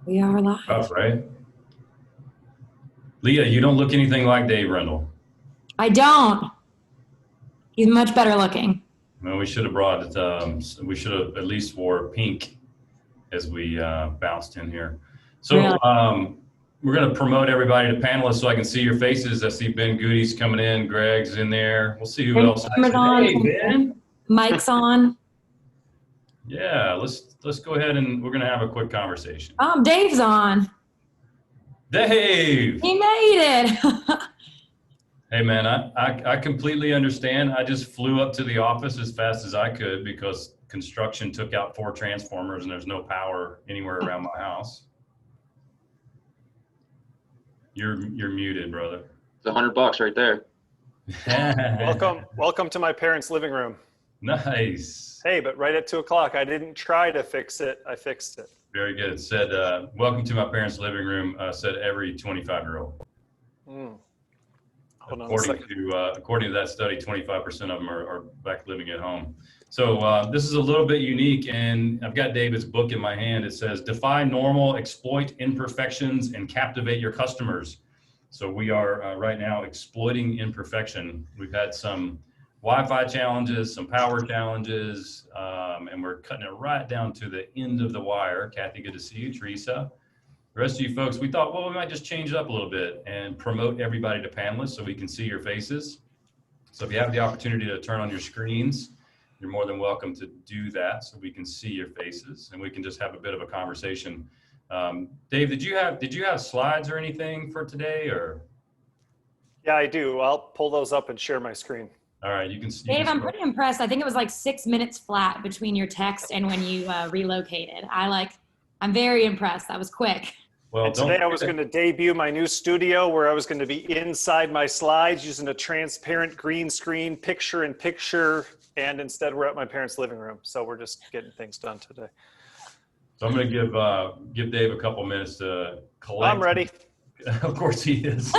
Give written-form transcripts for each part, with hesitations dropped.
We are live. Tough, right? Leah, you don't look anything like Dave Rendall. I don't. He's much better looking. Well, we should have brought we should have at least wore pink as we bounced in here. So Really? we're going to promote everybody to panelists so I can see your faces. I see Ben Goody's coming in. Greg's in there. We'll see who else. Amazon. Hey, Ben. Mic's on. Yeah, let's go ahead and we're going to have a quick conversation. Dave's on. Dave! He made it. Hey man, I completely understand. I just flew up to the office as fast as I could because construction took out 4 transformers and there's no power anywhere around my house. You're muted, brother. It's $100 right there. Welcome to my parents' living room. Nice. Hey, but right at 2 o'clock, I didn't try to fix it. I fixed it. Very good. It said, welcome to my parents' living room, said every 25-year-old. According to that study, 25% of them are back living at home. So this is a little bit unique, and I've got David's book in my hand. It says, Defy Normal, Exploit Imperfections, and Captivate Your Customers. So we are right now exploiting imperfection. We've had some Wi-Fi challenges, some power challenges, and we're cutting it right down to the end of the wire. Kathy, good to see you. Teresa. The rest of you folks, we thought, well, we might just change it up a little bit and promote everybody to panelists so we can see your faces. So if you have the opportunity to turn on your screens, you're more than welcome to do that so we can see your faces and we can just have a bit of a conversation. Dave, did you have slides or anything for today, or? Yeah, I do. I'll pull those up and share my screen. All right, you can see. Dave, I'm pretty impressed. I think it was like 6 minutes flat between your text and when you relocated. I'm very impressed. That was quick. Well, today I was going to debut my new studio where I was going to be inside my slides using a transparent green screen, picture-in-picture, and instead we're at my parents' living room. So we're just getting things done today. So I'm going to give Dave a couple minutes to collect. I'm ready. Of course he is.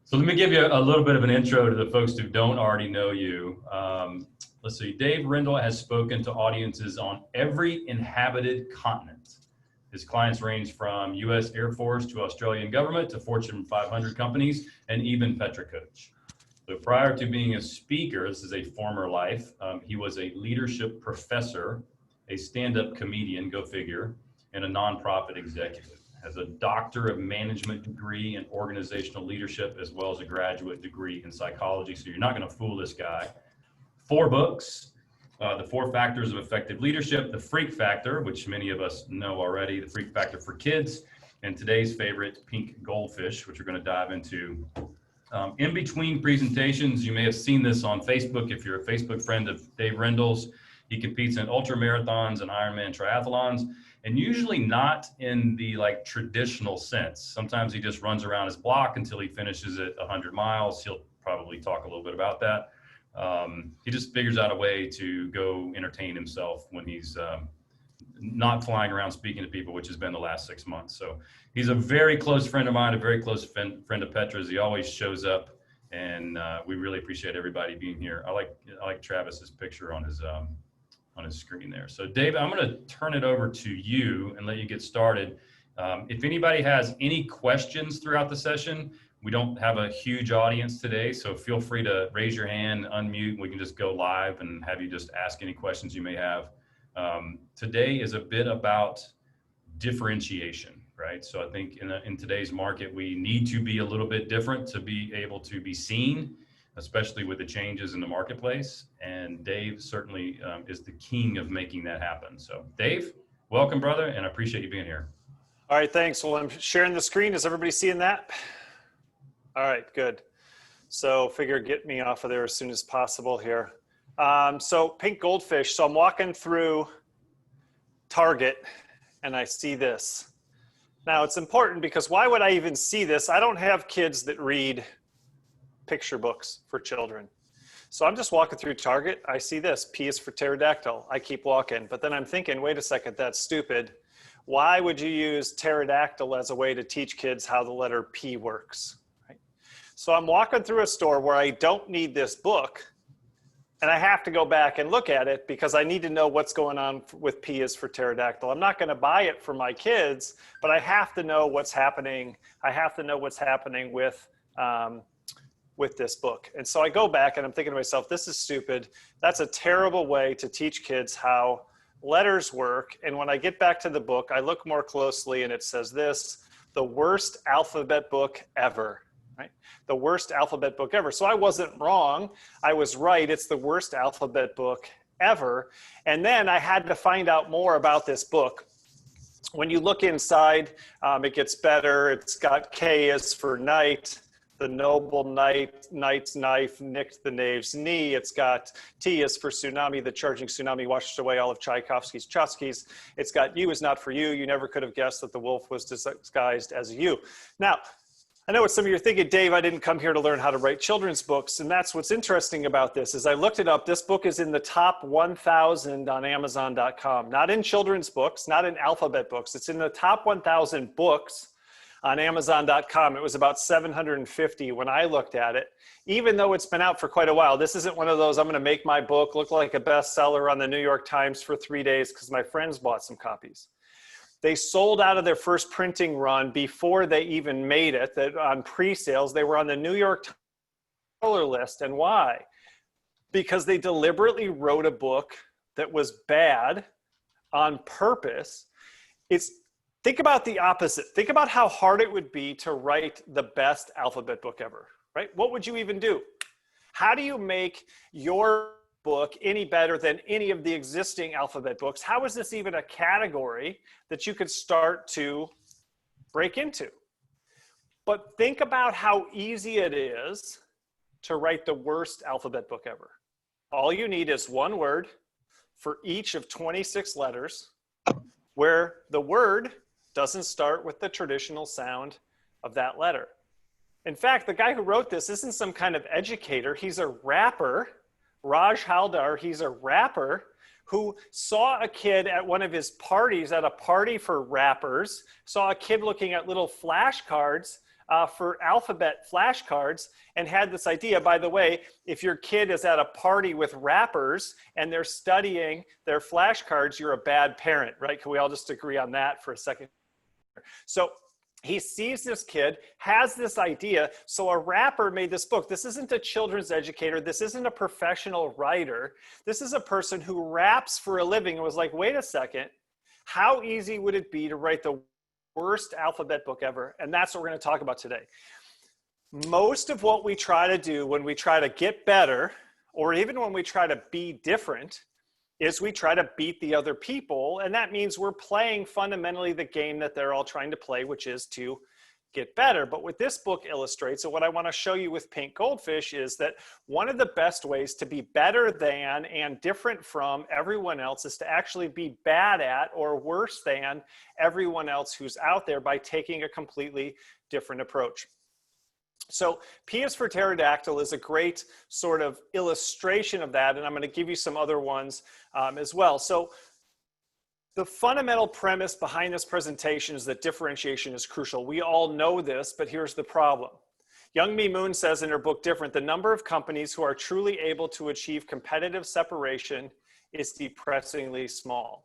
So let me give you a little bit of an intro to the folks who don't already know you. Let's see, Dave Rendall has spoken to audiences on every inhabited continent. His clients range from U.S. Air Force to Australian government to Fortune 500 companies and even Petra Coach. So prior to being a speaker, this is a former life, he was a leadership professor, a stand-up comedian, go figure, and a nonprofit executive. Has a Doctor of Management degree in organizational leadership as well as a graduate degree in psychology. So you're not going to fool this guy. 4 books. The 4 Factors of Effective Leadership, The Freak Factor, which many of us know already, The Freak Factor for Kids, and today's favorite, Pink Goldfish, which we're going to dive into. In between presentations, you may have seen this on Facebook if you're a Facebook friend of Dave Rendall's. He competes in ultra marathons and Ironman triathlons, and usually not in the traditional sense. Sometimes he just runs around his block until he finishes at 100 miles. He'll probably talk a little bit about that. He just figures out a way to go entertain himself when he's not flying around speaking to people, which has been the last 6 months. So he's a very close friend of mine, a very close friend of Petra's. He always shows up, and we really appreciate everybody being here. I like Travis's picture on his screen there. So Dave, I'm going to turn it over to you and let you get started. If anybody has any questions throughout the session, we don't have a huge audience today, so feel free to raise your hand, unmute, we can just go live and have you just ask any questions you may have. Today is a bit about differentiation, right? So I think in today's market, we need to be a little bit different to be able to be seen, especially with the changes in the marketplace. And Dave certainly is the king of making that happen. So Dave, welcome, brother, and I appreciate you being here. All right, thanks. Well, I'm sharing the screen. Is everybody seeing that? All right, good. So figure get me off of there as soon as possible here. So Pink Goldfish. So I'm walking through Target and I see this. Now it's important because why would I even see this? I don't have kids that read picture books for children. So I'm just walking through Target. I see this, P is for pterodactyl. I keep walking, but then I'm thinking, wait a second, that's stupid. Why would you use pterodactyl as a way to teach kids how the letter P works? Right? So I'm walking through a store where I don't need this book, And I have to go back and look at it because I need to know what's going on with P is for pterodactyl. I'm not going to buy it for my kids, but I have to know what's happening. I have to know what's happening with this book. And so I go back and I'm thinking to myself, this is stupid. That's a terrible way to teach kids how letters work. And when I get back to the book, I look more closely and it says this, the worst alphabet book ever. Right? The worst alphabet book ever. So I wasn't wrong. I was right. It's the worst alphabet book ever. And then I had to find out more about this book. When you look inside, it gets better. It's got K is for knight, the noble knight, knight's knife, nicked the knave's knee. It's got T is for tsunami, the charging tsunami washed away all of Tchaikovsky's Chutskys. It's got U is not for you. You never could have guessed that the wolf was disguised as a U. Now, I know what some of you are thinking, Dave, I didn't come here to learn how to write children's books. And that's what's interesting about this is I looked it up. This book is in the top 1,000 on Amazon.com, not in children's books, not in alphabet books. It's in the top 1,000 books on Amazon.com. It was about 750 when I looked at it, even though it's been out for quite a while. This isn't one of those, I'm going to make my book look like a bestseller on the New York Times for 3 days because my friends bought some copies. They sold out of their first printing run before they even made it. That on pre-sales, they were on the New York Times bestseller list. And why? Because they deliberately wrote a book that was bad on purpose. Think about the opposite. Think about how hard it would be to write the best alphabet book ever, right? What would you even do? How do you make your book any better than any of the existing alphabet books? How is this even a category that you could start to break into? But think about how easy it is to write the worst alphabet book ever. All you need is one word for each of 26 letters where the word doesn't start with the traditional sound of that letter. In fact, the guy who wrote this isn't some kind of educator. He's a rapper. Raj Haldar, he's a rapper who saw a kid at one of his parties, at a party for rappers, saw a kid looking at little flashcards for alphabet flashcards and had this idea, by the way, if your kid is at a party with rappers and they're studying their flashcards, you're a bad parent, right? Can we all just agree on that for a second? So he sees this kid, has this idea. So a rapper made this book. This isn't a children's educator. This isn't a professional writer. This is a person who raps for a living and was like, wait a second, how easy would it be to write the worst alphabet book ever? And that's what we're going to talk about today. Most of what we try to do when we try to get better, or even when we try to be different, is we try to beat the other people. And that means we're playing fundamentally the game that they're all trying to play, which is to get better. But what this book illustrates, and what I want to show you with Pink Goldfish, is that one of the best ways to be better than and different from everyone else is to actually be bad at or worse than everyone else who's out there by taking a completely different approach. So P is for pterodactyl is a great sort of illustration of that, and I'm going to give you some other ones as well. So the fundamental premise behind this presentation is that differentiation is crucial. We all know this, but here's the problem. Young Mi Moon says in her book, Different, the number of companies who are truly able to achieve competitive separation is depressingly small.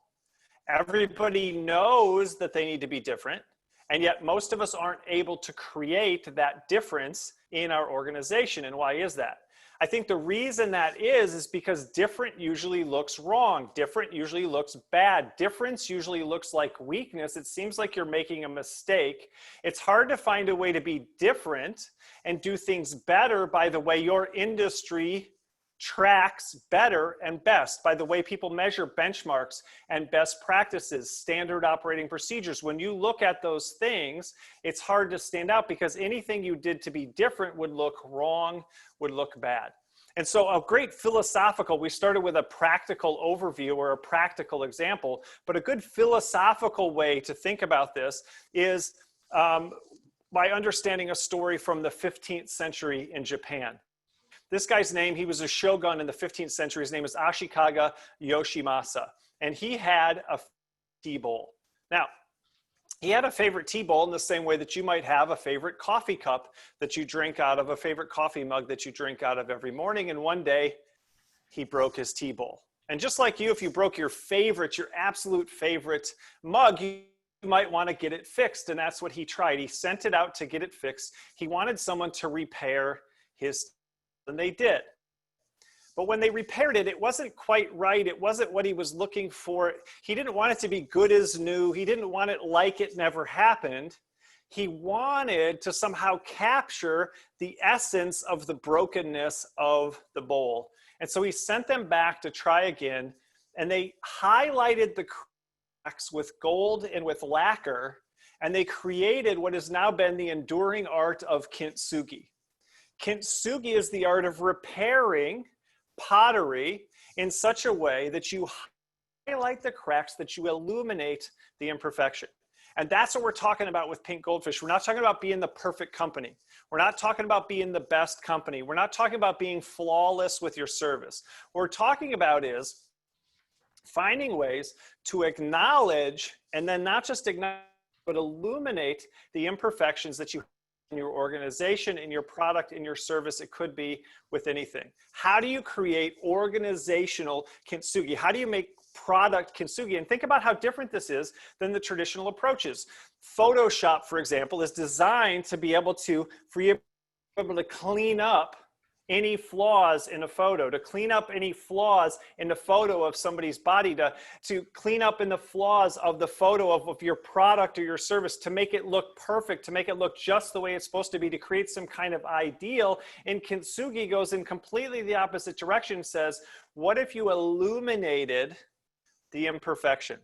Everybody knows that they need to be different. And yet most of us aren't able to create that difference in our organization. And why is that? I think the reason that is because different usually looks wrong. Different usually looks bad. Difference usually looks like weakness. It seems like you're making a mistake. It's hard to find a way to be different and do things better by the way your industry tracks better and best, by the way people measure benchmarks and best practices, standard operating procedures. When you look at those things, it's hard to stand out because anything you did to be different would look wrong, would look bad. And so a great philosophical, we started with a practical overview or a practical example, but a good philosophical way to think about this is by understanding a story from the 15th century in Japan. This guy's name, he was a shogun in the 15th century. His name is Ashikaga Yoshimasa, and he had a tea bowl. Now, he had a favorite tea bowl in the same way that you might have a favorite coffee cup that you drink out of, a favorite coffee mug that you drink out of every morning. And one day, he broke his tea bowl. And just like you, if you broke your absolute favorite mug, you might want to get it fixed. And that's what he tried. He sent it out to get it fixed. He wanted someone to repair his, and they did. But when they repaired it, it wasn't quite right. It wasn't what he was looking for. He didn't want it to be good as new. He didn't want it like it never happened. He wanted to somehow capture the essence of the brokenness of the bowl. And so he sent them back to try again, and they highlighted the cracks with gold and with lacquer, and they created what has now been the enduring art of kintsugi. Kintsugi is the art of repairing pottery in such a way that you highlight the cracks, that you illuminate the imperfection. And that's what we're talking about with Pink Goldfish. We're not talking about being the perfect company. We're not talking about being the best company. We're not talking about being flawless with your service. What we're talking about is finding ways to acknowledge, and then not just acknowledge, but illuminate the imperfections that you have in your organization, in your product, in your service. It could be with anything. How do you create organizational kintsugi? How do you make product kintsugi? And think about how different this is than the traditional approaches. Photoshop, for example, is designed to be able to, for you to be able to clean up any flaws in a photo, to clean up any flaws in the photo of somebody's body, to clean up in the flaws of the photo of your product or your service, to make it look perfect, to make it look just the way it's supposed to be, to create some kind of ideal. And kintsugi goes in completely the opposite direction and says, what if you illuminated the imperfection?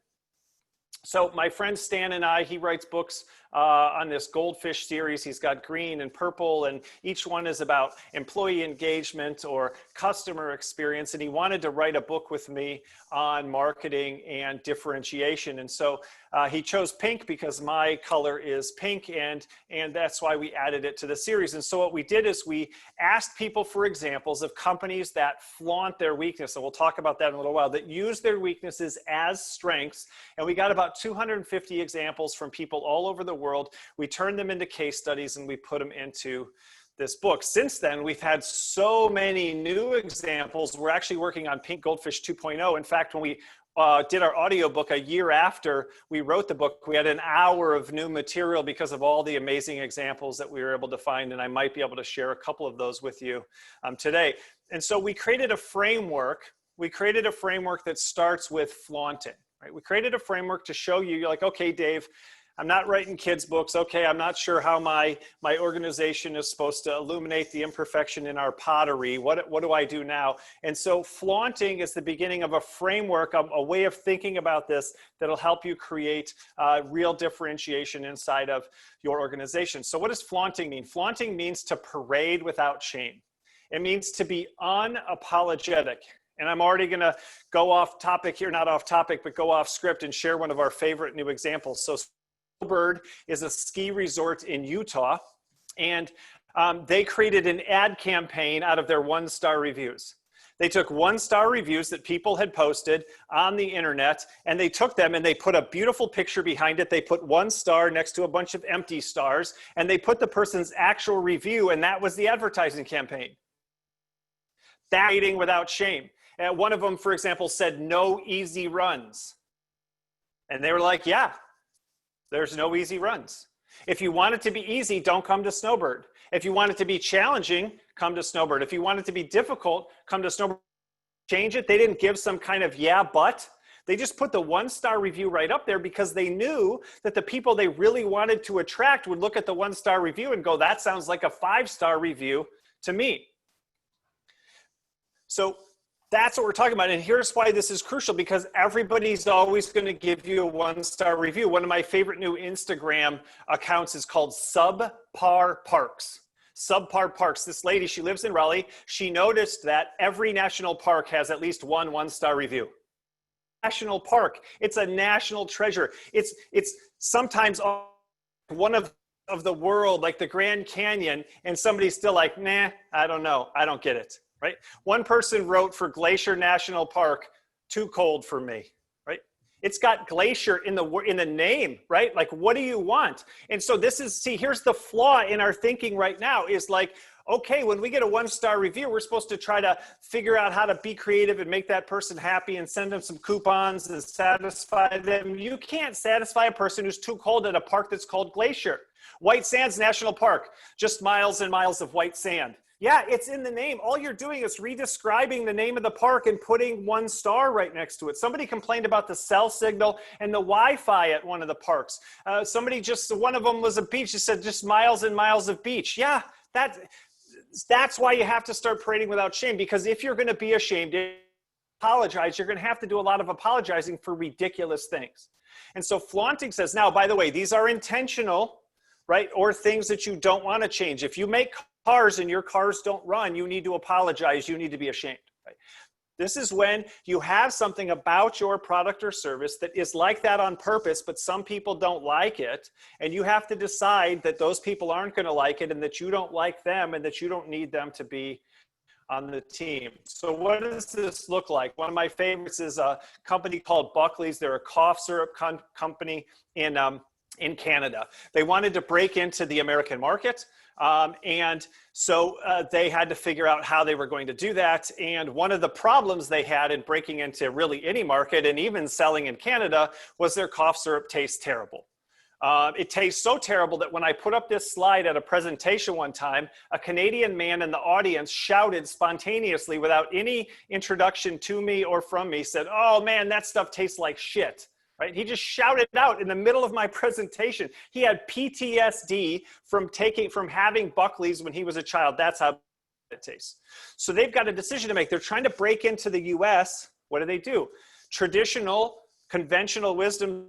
So my friend Stan and I, he writes books on this Goldfish series. He's got green and purple, and each one is about employee engagement or customer experience. And he wanted to write a book with me on marketing and differentiation. And so he chose pink because my color is pink, and that's why we added it to the series. And so what we did is we asked people for examples of companies that flaunt their weakness, and we'll talk about that in a little while, that use their weaknesses as strengths. And we got about 250 examples from people all over the world. We turned them into case studies and we put them into this book. Since then, we've had so many new examples. We're actually working on Pink Goldfish 2.0. In fact, when we did our audiobook a year after we wrote the book, we had an hour of new material because of all the amazing examples that we were able to find. And I might be able to share a couple of those with you today. And so we created a framework. We created a framework that starts with flaunting, right? We created a framework to show you, you're like, okay, Dave, I'm not writing kids' books. Okay, I'm not sure how my organization is supposed to illuminate the imperfection in our pottery. What do I do now? And so flaunting is the beginning of a framework, a way of thinking about this that'll help you create real differentiation inside of your organization. So what does flaunting mean? Flaunting means to parade without shame. It means to be unapologetic. And I'm already going to go off topic here, not off topic, but go off script and share one of our favorite new examples. So Snowbird is a ski resort in Utah, and they created an ad campaign out of their one-star reviews. They took one-star reviews that people had posted on the internet, and they took them and they put a beautiful picture behind it. They put 1 star next to a bunch of empty stars, and they put the person's actual review, and that was the advertising campaign. That rating without shame. And one of them, for example, said, "No easy runs." And they were like, yeah, there's no easy runs. If you want it to be easy, don't come to Snowbird. If you want it to be challenging, come to Snowbird. If you want it to be difficult, come to Snowbird. Change it. They didn't give some kind of yeah, but. They just put the 1-star review right up there because they knew that the people they really wanted to attract would look at the 1-star review and go, that sounds like a 5-star review to me. So that's what we're talking about. And here's why this is crucial, because everybody's always going to give you a 1-star review. One of my favorite new Instagram accounts is called Subpar Parks. Subpar Parks. This lady, she lives in Raleigh. She noticed that every national park has at least one 1-star review. National park. It's a national treasure. It's sometimes one of the world, like the Grand Canyon, and somebody's still like, nah, I don't know. I don't get it. Right? One person wrote for Glacier National Park, too cold for me, right? It's got glacier in the name, right? Like, what do you want? And so this is, see, here's the flaw in our thinking right now is like, Okay, when we get a 1-star review, we're supposed to try to figure out how to be creative and make that person happy and send them some coupons and satisfy them. You can't satisfy a person who's too cold at a park that's called Glacier. White Sands National Park, just miles and miles of white sand. Yeah, it's in the name. All you're doing is redescribing the name of the park and putting 1 star right next to it. Somebody complained about the cell signal and the Wi-Fi at one of the parks. One of them was a beach. It said just miles and miles of beach. Yeah, that's why you have to start parading without shame, because if you're going to be ashamed, apologize, you're going to have to do a lot of apologizing for ridiculous things. And so flaunting says, now, by the way, these are intentional, right? Or things that you don't want to change. If you make cars and your cars don't run, you need to apologize. You need to be ashamed. Right? This is when you have something about your product or service that is like that on purpose, but some people don't like it. And you have to decide that those people aren't going to like it and that you don't like them and that you don't need them to be on the team. So what does this look like? One of my favorites is a company called Buckley's. They're a cough syrup company in Canada. They wanted to break into the American market. And so they had to figure out how they were going to do that. And one of the problems they had in breaking into really any market and even selling in Canada was their cough syrup tastes terrible. It tastes so terrible that when I put up this slide at a presentation one time, a Canadian man in the audience shouted spontaneously without any introduction to me or from me, said, "Oh man, that stuff tastes like shit." Right? He just shouted out in the middle of my presentation. He had PTSD from having Buckley's when he was a child. That's how it tastes. So they've got a decision to make. They're trying to break into the US. What do? Traditional, conventional wisdom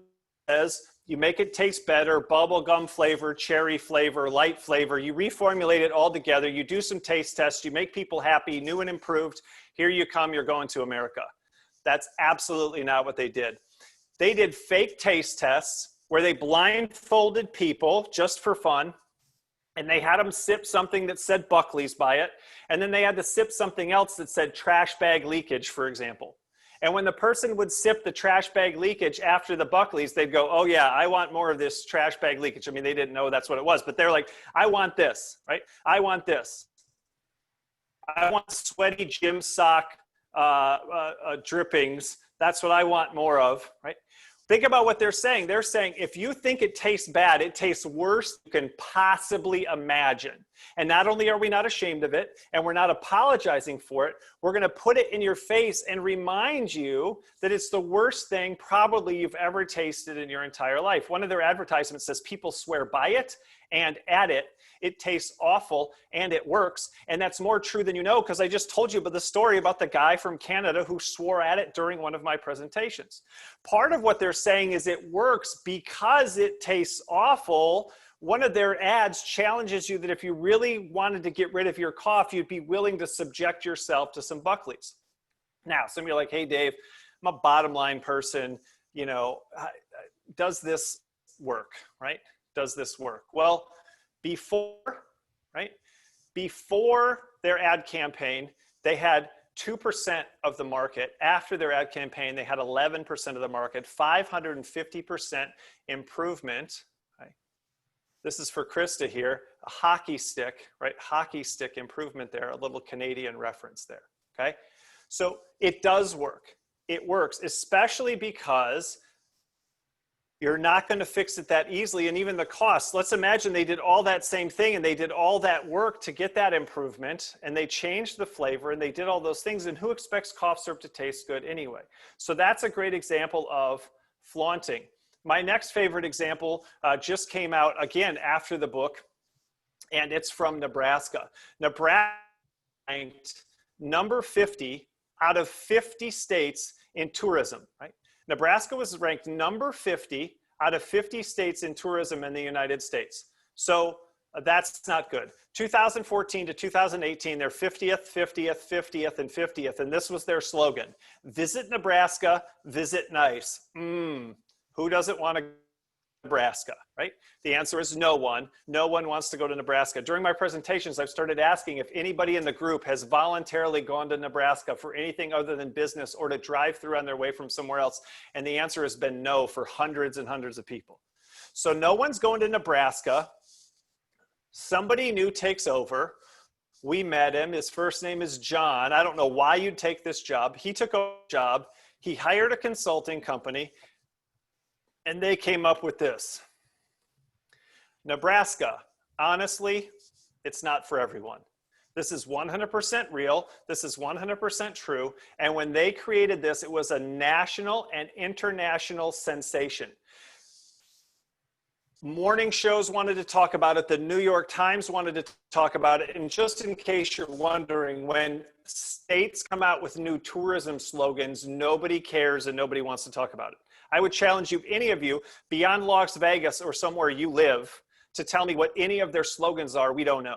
says you make it taste better, bubblegum flavor, cherry flavor, light flavor. You reformulate it all together. You do some taste tests. You make people happy, new and improved. Here you come. You're going to America. That's absolutely not what they did. They did fake taste tests where they blindfolded people just for fun, and they had them sip something that said Buckley's by it, and then they had to sip something else that said trash bag leakage, for example. And when the person would sip the trash bag leakage after the Buckley's, they'd go, "Oh yeah, I want more of this trash bag leakage." I mean, they didn't know that's what it was, but they're like, "I want this," right? "I want this. I want sweaty gym sock drippings. That's what I want more of," right? Think about what they're saying. They're saying, if you think it tastes bad, it tastes worse than you can possibly imagine. And not only are we not ashamed of it, and we're not apologizing for it, we're going to put it in your face and remind you that it's the worst thing probably you've ever tasted in your entire life. One of their advertisements says people swear by it and at it. It tastes awful and it works. And that's more true than you know, because I just told you about the story about the guy from Canada who swore at it during one of my presentations. Part of what they're saying is it works because it tastes awful. One of their ads challenges you that if you really wanted to get rid of your cough, you'd be willing to subject yourself to some Buckley's. Now, some of you are like, "Hey, Dave, I'm a bottom line person. You know, does this work, right? Does this work?" Well, before their ad campaign, they had 2% of the market. After their ad campaign, they had 11% of the market, 550% improvement. Right? This is for Krista here, a hockey stick, right? Hockey stick improvement there, a little Canadian reference there, okay? So it does work. It works, especially because you're not going to fix it that easily. And even the cost, let's imagine they did all that same thing and they did all that work to get that improvement and they changed the flavor and they did all those things. And who expects cough syrup to taste good anyway? So that's a great example of flaunting. My next favorite example just came out again after the book, and it's from Nebraska. Nebraska ranked number 50 out of 50 states in tourism, right? Nebraska was ranked number 50 out of 50 states in tourism in the United States. So that's not good. 2014 to 2018, they're 50th, 50th, 50th, and 50th. And this was their slogan: visit Nebraska, visit nice. Who doesn't want to go to Nebraska, right? The answer is no one. No one wants to go to Nebraska. During my presentations, I've started asking if anybody in the group has voluntarily gone to Nebraska for anything other than business or to drive through on their way from somewhere else. And the answer has been no for hundreds and hundreds of people. So no one's going to Nebraska. Somebody new takes over. We met him. His first name is John. I don't know why you'd take this job. He took a job. He hired a consulting company, and they came up with this. Nebraska, honestly, it's not for everyone. This is 100% real. This is 100% true. And when they created this, it was a national and international sensation. Morning shows wanted to talk about it. The New York Times wanted to talk about it. And just in case you're wondering, when states come out with new tourism slogans, nobody cares and nobody wants to talk about it. I would challenge you, any of you, beyond Las Vegas or somewhere you live, to tell me what any of their slogans are. We don't know.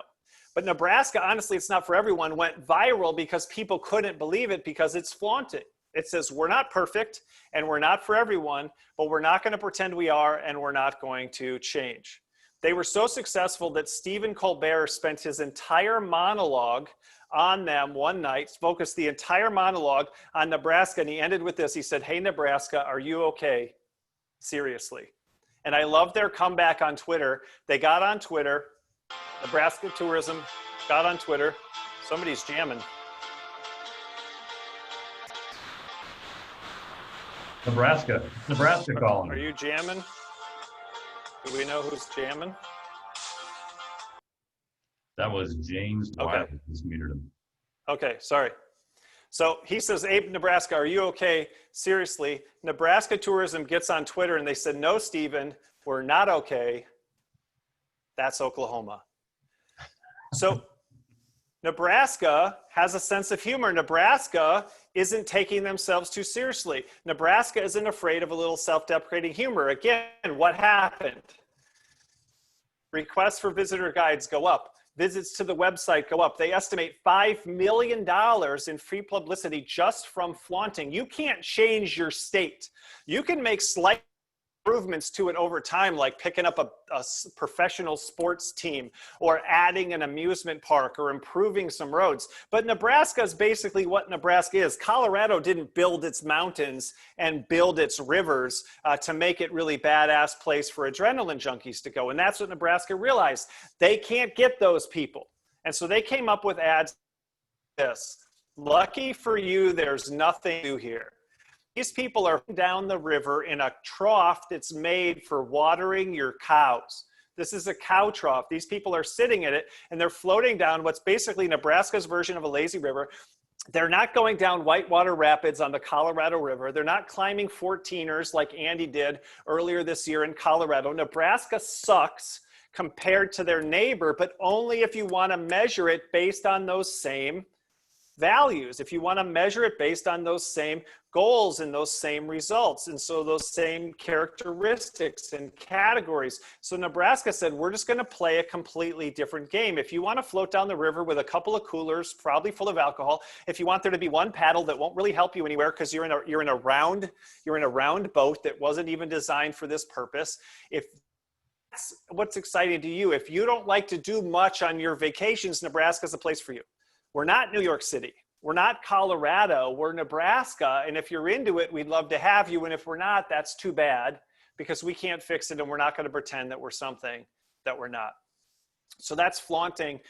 But Nebraska, honestly, it's not for everyone, went viral because people couldn't believe it because it's flaunted. It says, we're not perfect and we're not for everyone, but we're not going to pretend we are, and we're not going to change. They were so successful that Stephen Colbert spent his entire monologue on them one night, focused the entire monologue on Nebraska, and he ended with this. He said, "Hey, Nebraska, are you okay? Seriously." And I love their comeback on Twitter. They got on Twitter. Nebraska Tourism got on Twitter. Somebody's jamming. Nebraska calling. Are you jamming? Do we know who's jamming? That was James Wyatt. Okay. Just muted him. Okay, sorry. So he says, "Abe, Nebraska, are you okay? Seriously." Nebraska Tourism gets on Twitter and they said, "No, Stephen, we're not okay. That's Oklahoma." So Nebraska has a sense of humor. Nebraska isn't taking themselves too seriously. Nebraska isn't afraid of a little self-deprecating humor. Again, what happened? Requests for visitor guides go up. Visits to the website go up. They estimate $5 million in free publicity just from flaunting. You can't change your state. You can make slight improvements to it over time, like picking up a professional sports team or adding an amusement park or improving some roads. But Nebraska is basically what Nebraska is. Colorado didn't build its mountains and build its rivers to make it really badass place for adrenaline junkies to go. And that's what Nebraska realized. They can't get those people. And so they came up with ads like this. "Lucky for you, there's nothing new here." These people are down the river in a trough that's made for watering your cows. This is a cow trough. These people are sitting in it and they're floating down what's basically Nebraska's version of a lazy river. They're not going down whitewater rapids on the Colorado River. They're not climbing 14ers like Andy did earlier this year in Colorado. Nebraska sucks compared to their neighbor, but only if you want to measure it based on those same values, if you want to measure it based on those same goals and those same results, and so those same characteristics and categories. So Nebraska said, we're just going to play a completely different game. If you want to float down the river with a couple of coolers, probably full of alcohol, if you want there to be one paddle that won't really help you anywhere because you're in a round boat that wasn't even designed for this purpose, if that's what's exciting to you, if you don't like to do much on your vacations, Nebraska's the place for you. We're not New York City. We're not Colorado. We're Nebraska. And if you're into it, we'd love to have you. And if we're not, that's too bad because we can't fix it and we're not going to pretend that we're something that we're not. So that's flaunting,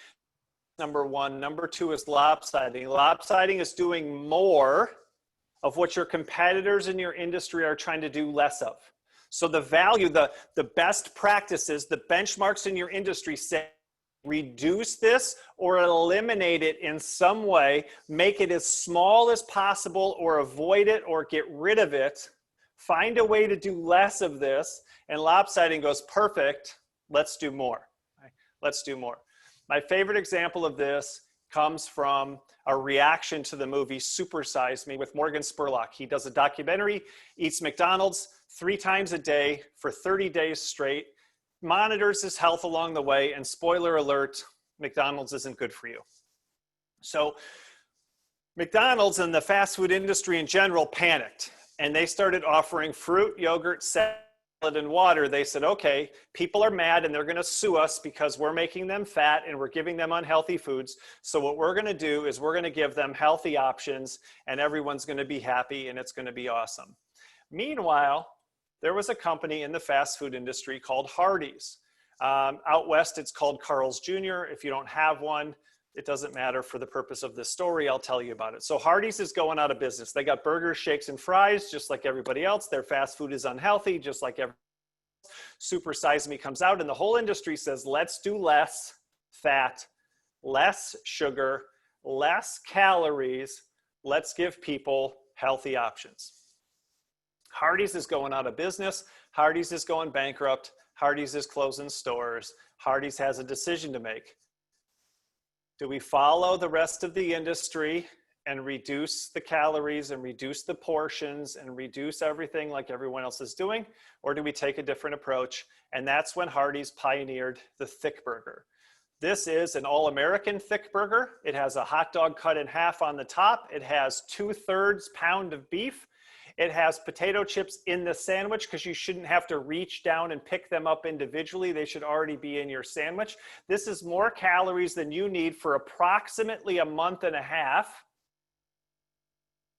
number one. Number two is lopsiding. Lopsiding is doing more of what your competitors in your industry are trying to do less of. So the value, the best practices, the benchmarks in your industry say, reduce this or eliminate it in some way, make it as small as possible or avoid it or get rid of it. Find a way to do less of this, and lopsiding goes, perfect, let's do more. Let's do more. My favorite example of this comes from a reaction to the movie Super Size Me with Morgan Spurlock. He does a documentary, eats McDonald's 3 times a day for 30 days straight, monitors his health along the way, and spoiler alert, McDonald's isn't good for you. So McDonald's and the fast food industry in general panicked, and they started offering fruit, yogurt, salad, and water. They said, okay, people are mad and they're going to sue us because we're making them fat and we're giving them unhealthy foods. So what we're going to do is we're going to give them healthy options and everyone's going to be happy and it's going to be awesome. Meanwhile, there was a company in the fast food industry called Hardee's. Out west, it's called Carl's Jr. If you don't have one, It doesn't matter for the purpose of this story. I'll tell you about it. So Hardee's is going out of business. They got burgers, shakes, and fries, just like everybody else. Their fast food is unhealthy, just like everybody else. Super Size Me comes out, and the whole industry says, let's do less fat, less sugar, less calories. Let's give people healthy options. Hardee's is going out of business. Hardee's is going bankrupt. Hardee's is closing stores. Hardee's has a decision to make. Do we follow the rest of the industry and reduce the calories and reduce the portions and reduce everything like everyone else is doing? Or do we take a different approach? And that's when Hardee's pioneered the thick burger. This is an all-American thick burger. It has a hot dog cut in half on the top. It has 2/3 pound of beef. It has potato chips in the sandwich because you shouldn't have to reach down and pick them up individually. They should already be in your sandwich. This is more calories than you need for approximately a month and a half.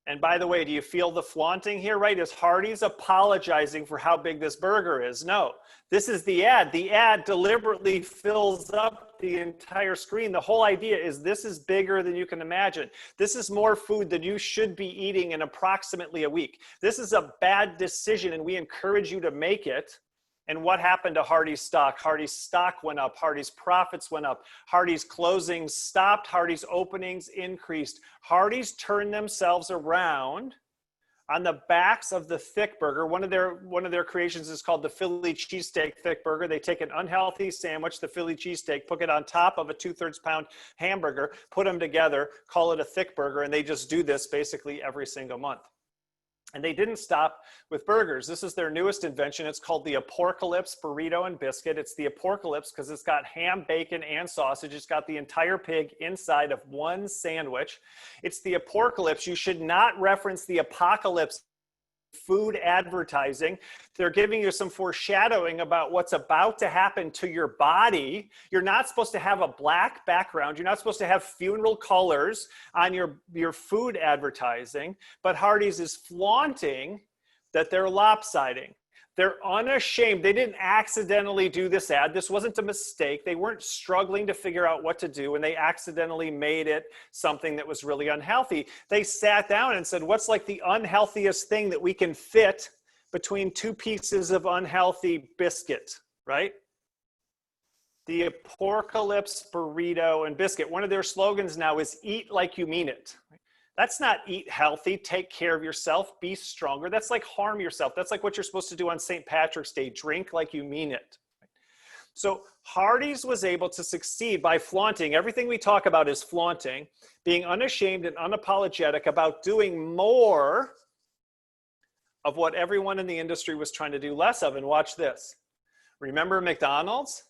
And by the way, do you feel the flaunting here, right? Is Hardee's apologizing for how big this burger is? No, this is the ad. The ad deliberately fills up the entire screen. The whole idea is this is bigger than you can imagine. This is more food than you should be eating in approximately a week. This is a bad decision, and we encourage you to make it. And what happened to Hardee's stock? Hardee's stock went up. Hardee's profits went up. Hardee's closings stopped. Hardee's openings increased. Hardee's turned themselves around on the backs of the thick burger. One of their creations is called the Philly cheesesteak thick burger. They take an unhealthy sandwich, the Philly cheesesteak, put it on top of a 2/3 pound hamburger, put them together, call it a thick burger, and they just do this basically every single month. And they didn't stop with burgers. This is their newest invention. It's called the Apocalypse Burrito and Biscuit. It's the Apocalypse because it's got ham, bacon, and sausage. It's got the entire pig inside of one sandwich. It's the Apocalypse. You should not reference the apocalypse food advertising. They're giving you some foreshadowing about what's about to happen to your body. You're not supposed to have a black background. You're not supposed to have funeral colors on your food advertising. But Hardee's is flaunting that they're lopsiding. They're unashamed. They didn't accidentally do this ad. This wasn't a mistake. They weren't struggling to figure out what to do, and they accidentally made it something that was really unhealthy. They sat down and said, what's like the unhealthiest thing that we can fit between two pieces of unhealthy biscuit, right? The Apocalypse Burrito and Biscuit. One of their slogans now is eat like you mean it. That's not eat healthy, take care of yourself, be stronger. That's like harm yourself. That's like what you're supposed to do on St. Patrick's Day, drink like you mean it. So Hardee's was able to succeed by flaunting. Everything we talk about is flaunting, being unashamed and unapologetic about doing more of what everyone in the industry was trying to do less of. And watch this. Remember McDonald's?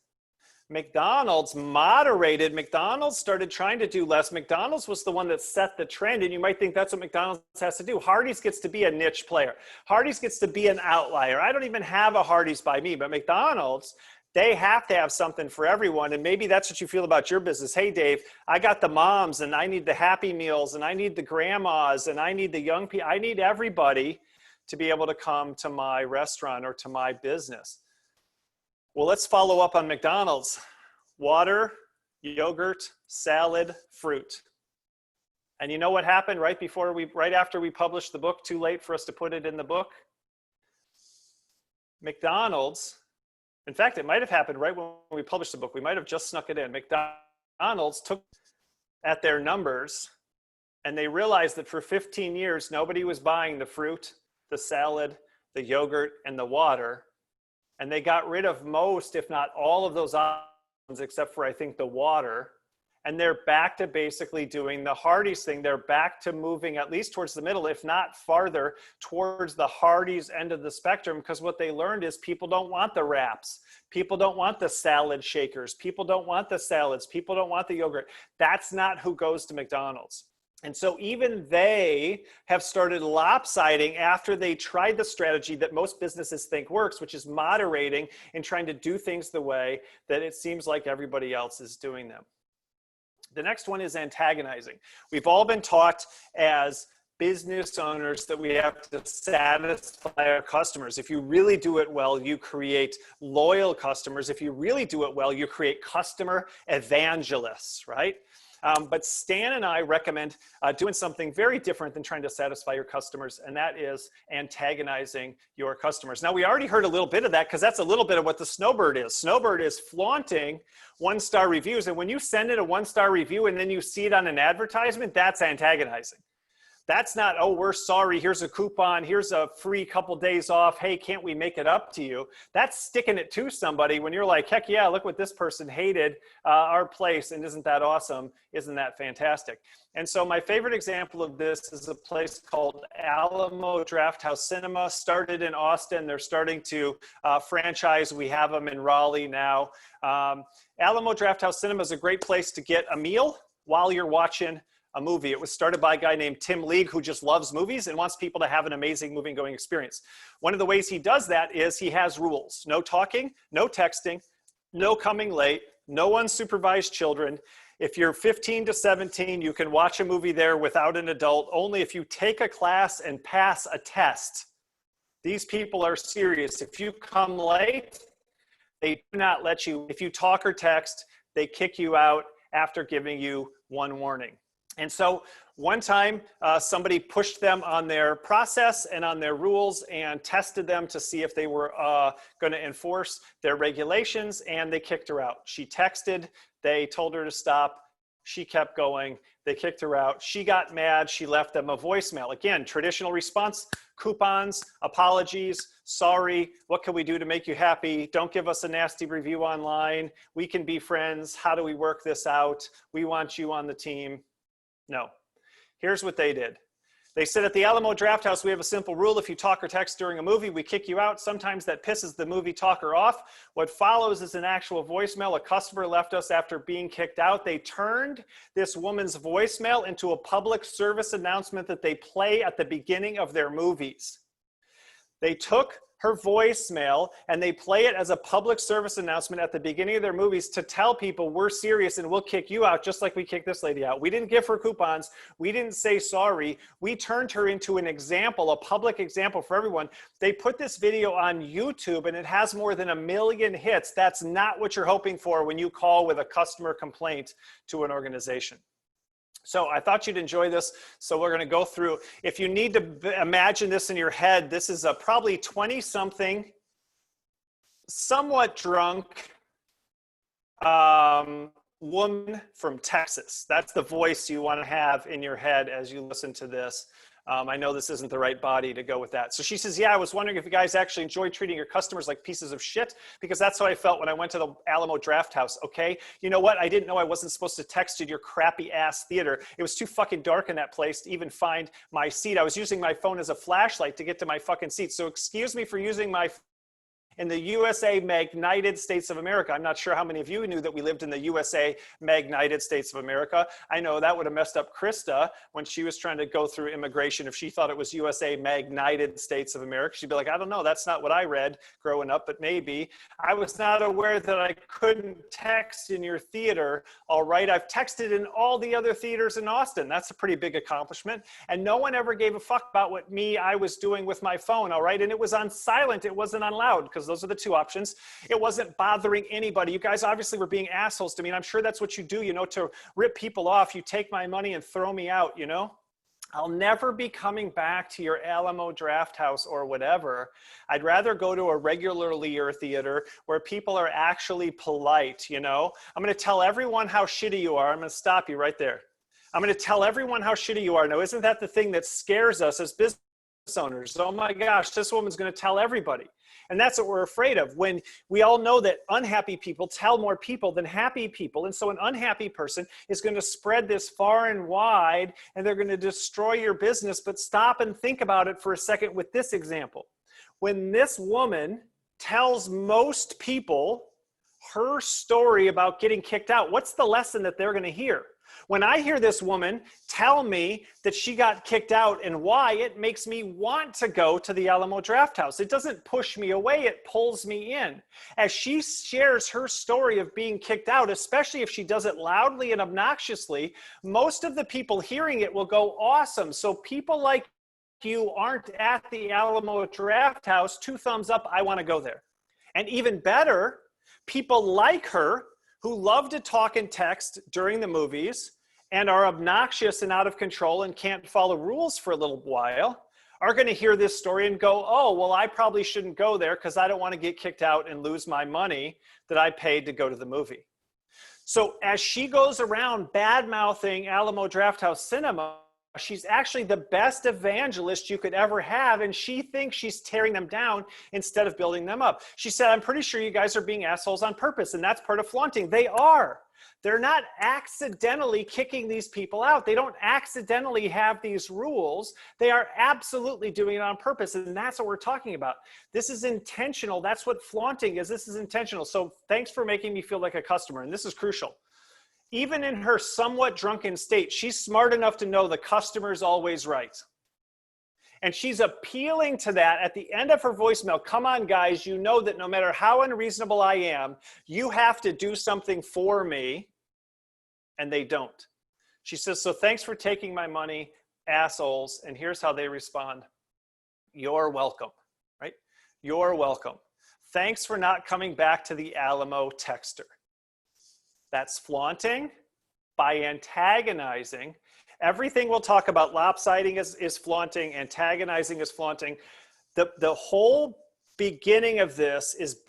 McDonald's moderated. McDonald's started trying to do less. McDonald's was the one that set the trend, and you might think that's what McDonald's has to do. Hardee's gets to be a niche player. Hardee's gets to be an outlier. I don't even have a Hardee's by me, but McDonald's, they have to have something for everyone, and maybe that's what you feel about your business. Hey, Dave, I got the moms, and I need the Happy Meals, and I need the grandmas, and I need the young people. I need everybody to be able to come to my restaurant or to my business. Well, let's follow up on McDonald's. Water, yogurt, salad, fruit. And you know what happened right after we published the book? Too late for us to put it in the book. McDonald's, in fact, it might have happened right when we published the book. We might have just snuck it in. McDonald's took at their numbers, and they realized that for 15 years, nobody was buying the fruit, the salad, the yogurt, and the water. And they got rid of most, if not all of those options, except for, I think, the water. And they're back to basically doing the Hardee's thing. They're back to moving at least towards the middle, if not farther, towards the Hardee's end of the spectrum, because what they learned is people don't want the wraps. People don't want the salad shakers. People don't want the salads. People don't want the yogurt. That's not who goes to McDonald's. And so even they have started lopsiding after they tried the strategy that most businesses think works, which is moderating and trying to do things the way that it seems like everybody else is doing them. The next one is antagonizing. We've all been taught as business owners that we have to satisfy our customers. If you really do it well, you create loyal customers. If you really do it well, you create customer evangelists, right? But Stan and I recommend doing something very different than trying to satisfy your customers, and that is antagonizing your customers. Now, we already heard a little bit of that because that's a little bit of what the Snowbird is. Snowbird is flaunting one-star reviews, and when you send in a one-star review and then you see it on an advertisement, that's antagonizing. That's not, oh, we're sorry, here's a coupon, here's a free couple days off, hey, can't we make it up to you? That's sticking it to somebody when you're like, heck yeah, look what this person hated our place, and isn't that awesome? Isn't that fantastic? And so my favorite example of this is a place called Alamo Drafthouse Cinema, started in Austin. They're starting to franchise. We have them in Raleigh now. Alamo Drafthouse Cinema is a great place to get a meal while you're watching a movie. It was started by a guy named Tim League, who just loves movies and wants people to have an amazing movie-going experience. One of the ways he does that is he has rules. No talking, no texting, no coming late, no unsupervised children. If you're 15 to 17, you can watch a movie there without an adult, only if you take a class and pass a test. These people are serious. If you come late, they do not let you. If you talk or text, they kick you out after giving you one warning. And so one time somebody pushed them on their process and on their rules and tested them to see if they were going to enforce their regulations, and they kicked her out. She texted, they told her to stop. She kept going. They kicked her out. She got mad. She left them a voicemail. Again, traditional response, coupons, apologies, sorry, what can we do to make you happy? Don't give us a nasty review online. We can be friends. How do we work this out? We want you on the team. No. Here's what they did. They said, at the Alamo Drafthouse, we have a simple rule. If you talk or text during a movie, we kick you out. Sometimes that pisses the movie talker off. What follows is an actual voicemail. A customer left us after being kicked out. They turned this woman's voicemail into a public service announcement that they play at the beginning of their movies. They took her voicemail and they play it as a public service announcement at the beginning of their movies to tell people we're serious and we'll kick you out just like we kicked this lady out. We didn't give her coupons. We didn't say sorry. We turned her into an example, a public example for everyone. They put this video on YouTube and it has more than 1 million hits. That's not what you're hoping for when you call with a customer complaint to an organization. So I thought you'd enjoy this. So we're going to go through. If you need to imagine this in your head, this is a probably 20-something, somewhat drunk woman from Texas. That's the voice you want to have in your head as you listen to this. I know this isn't the right body to go with that. So she says, yeah, I was wondering if you guys actually enjoy treating your customers like pieces of shit, because that's how I felt when I went to the Alamo Drafthouse, okay? You know what? I didn't know I wasn't supposed to text you to your crappy ass theater. It was too fucking dark in that place to even find my seat. I was using my phone as a flashlight to get to my fucking seat. So excuse me for using my in the USA Magnited States of America. I'm not sure how many of you knew that we lived in the USA Magnited States of America. I know that would have messed up Krista when she was trying to go through immigration. If she thought it was USA Magnited States of America, she'd be like, I don't know, that's not what I read growing up, but maybe. I was not aware that I couldn't text in your theater. All right, I've texted in all the other theaters in Austin. That's a pretty big accomplishment. And no one ever gave a fuck about what I was doing with my phone, all right? And it was on silent, it wasn't on loud, because those are the two options. It wasn't bothering anybody. You guys obviously were being assholes to me, and I'm sure that's what you do, you know, to rip people off. You take my money and throw me out, you know? I'll never be coming back to your Alamo Drafthouse or whatever. I'd rather go to a regular Lear theater where people are actually polite, you know? I'm going to tell everyone how shitty you are. I'm going to stop you right there. I'm going to tell everyone how shitty you are. Now, isn't that the thing that scares us as business owners? Oh my gosh, this woman's going to tell everybody. And that's what we're afraid of, when we all know that unhappy people tell more people than happy people. And so an unhappy person is going to spread this far and wide, and they're going to destroy your business. But stop and think about it for a second with this example. When this woman tells most people her story about getting kicked out, what's the lesson that they're going to hear? When I hear this woman tell me that she got kicked out and why, it makes me want to go to the Alamo Drafthouse. It doesn't push me away, it pulls me in. As she shares her story of being kicked out, especially if she does it loudly and obnoxiously, most of the people hearing it will go, awesome. So people like you aren't at the Alamo Drafthouse. 2 thumbs up, I want to go there. And even better, people like her who love to talk and text during the movies and are obnoxious and out of control and can't follow rules for a little while are going to hear this story and go, oh, well, I probably shouldn't go there because I don't want to get kicked out and lose my money that I paid to go to the movie. So as she goes around bad-mouthing Alamo Drafthouse Cinema, she's actually the best evangelist you could ever have, and she thinks she's tearing them down instead of building them up. She said, I'm pretty sure you guys are being assholes on purpose, and that's part of flaunting. They are. They're not accidentally kicking these people out. They don't accidentally have these rules. They are absolutely doing it on purpose, and that's what we're talking about. This is intentional. That's what flaunting is. This is intentional. So thanks for making me feel like a customer, and this is crucial. Even in her somewhat drunken state, she's smart enough to know the customer's always right. And she's appealing to that at the end of her voicemail. Come on, guys, you know that no matter how unreasonable I am, you have to do something for me. And they don't. She says, so thanks for taking my money, assholes. And here's how they respond. You're welcome, right? You're welcome. Thanks for not coming back to the Alamo texter. That's flaunting by antagonizing. Everything we'll talk about, lopsiding is flaunting, antagonizing is flaunting. The whole beginning of this is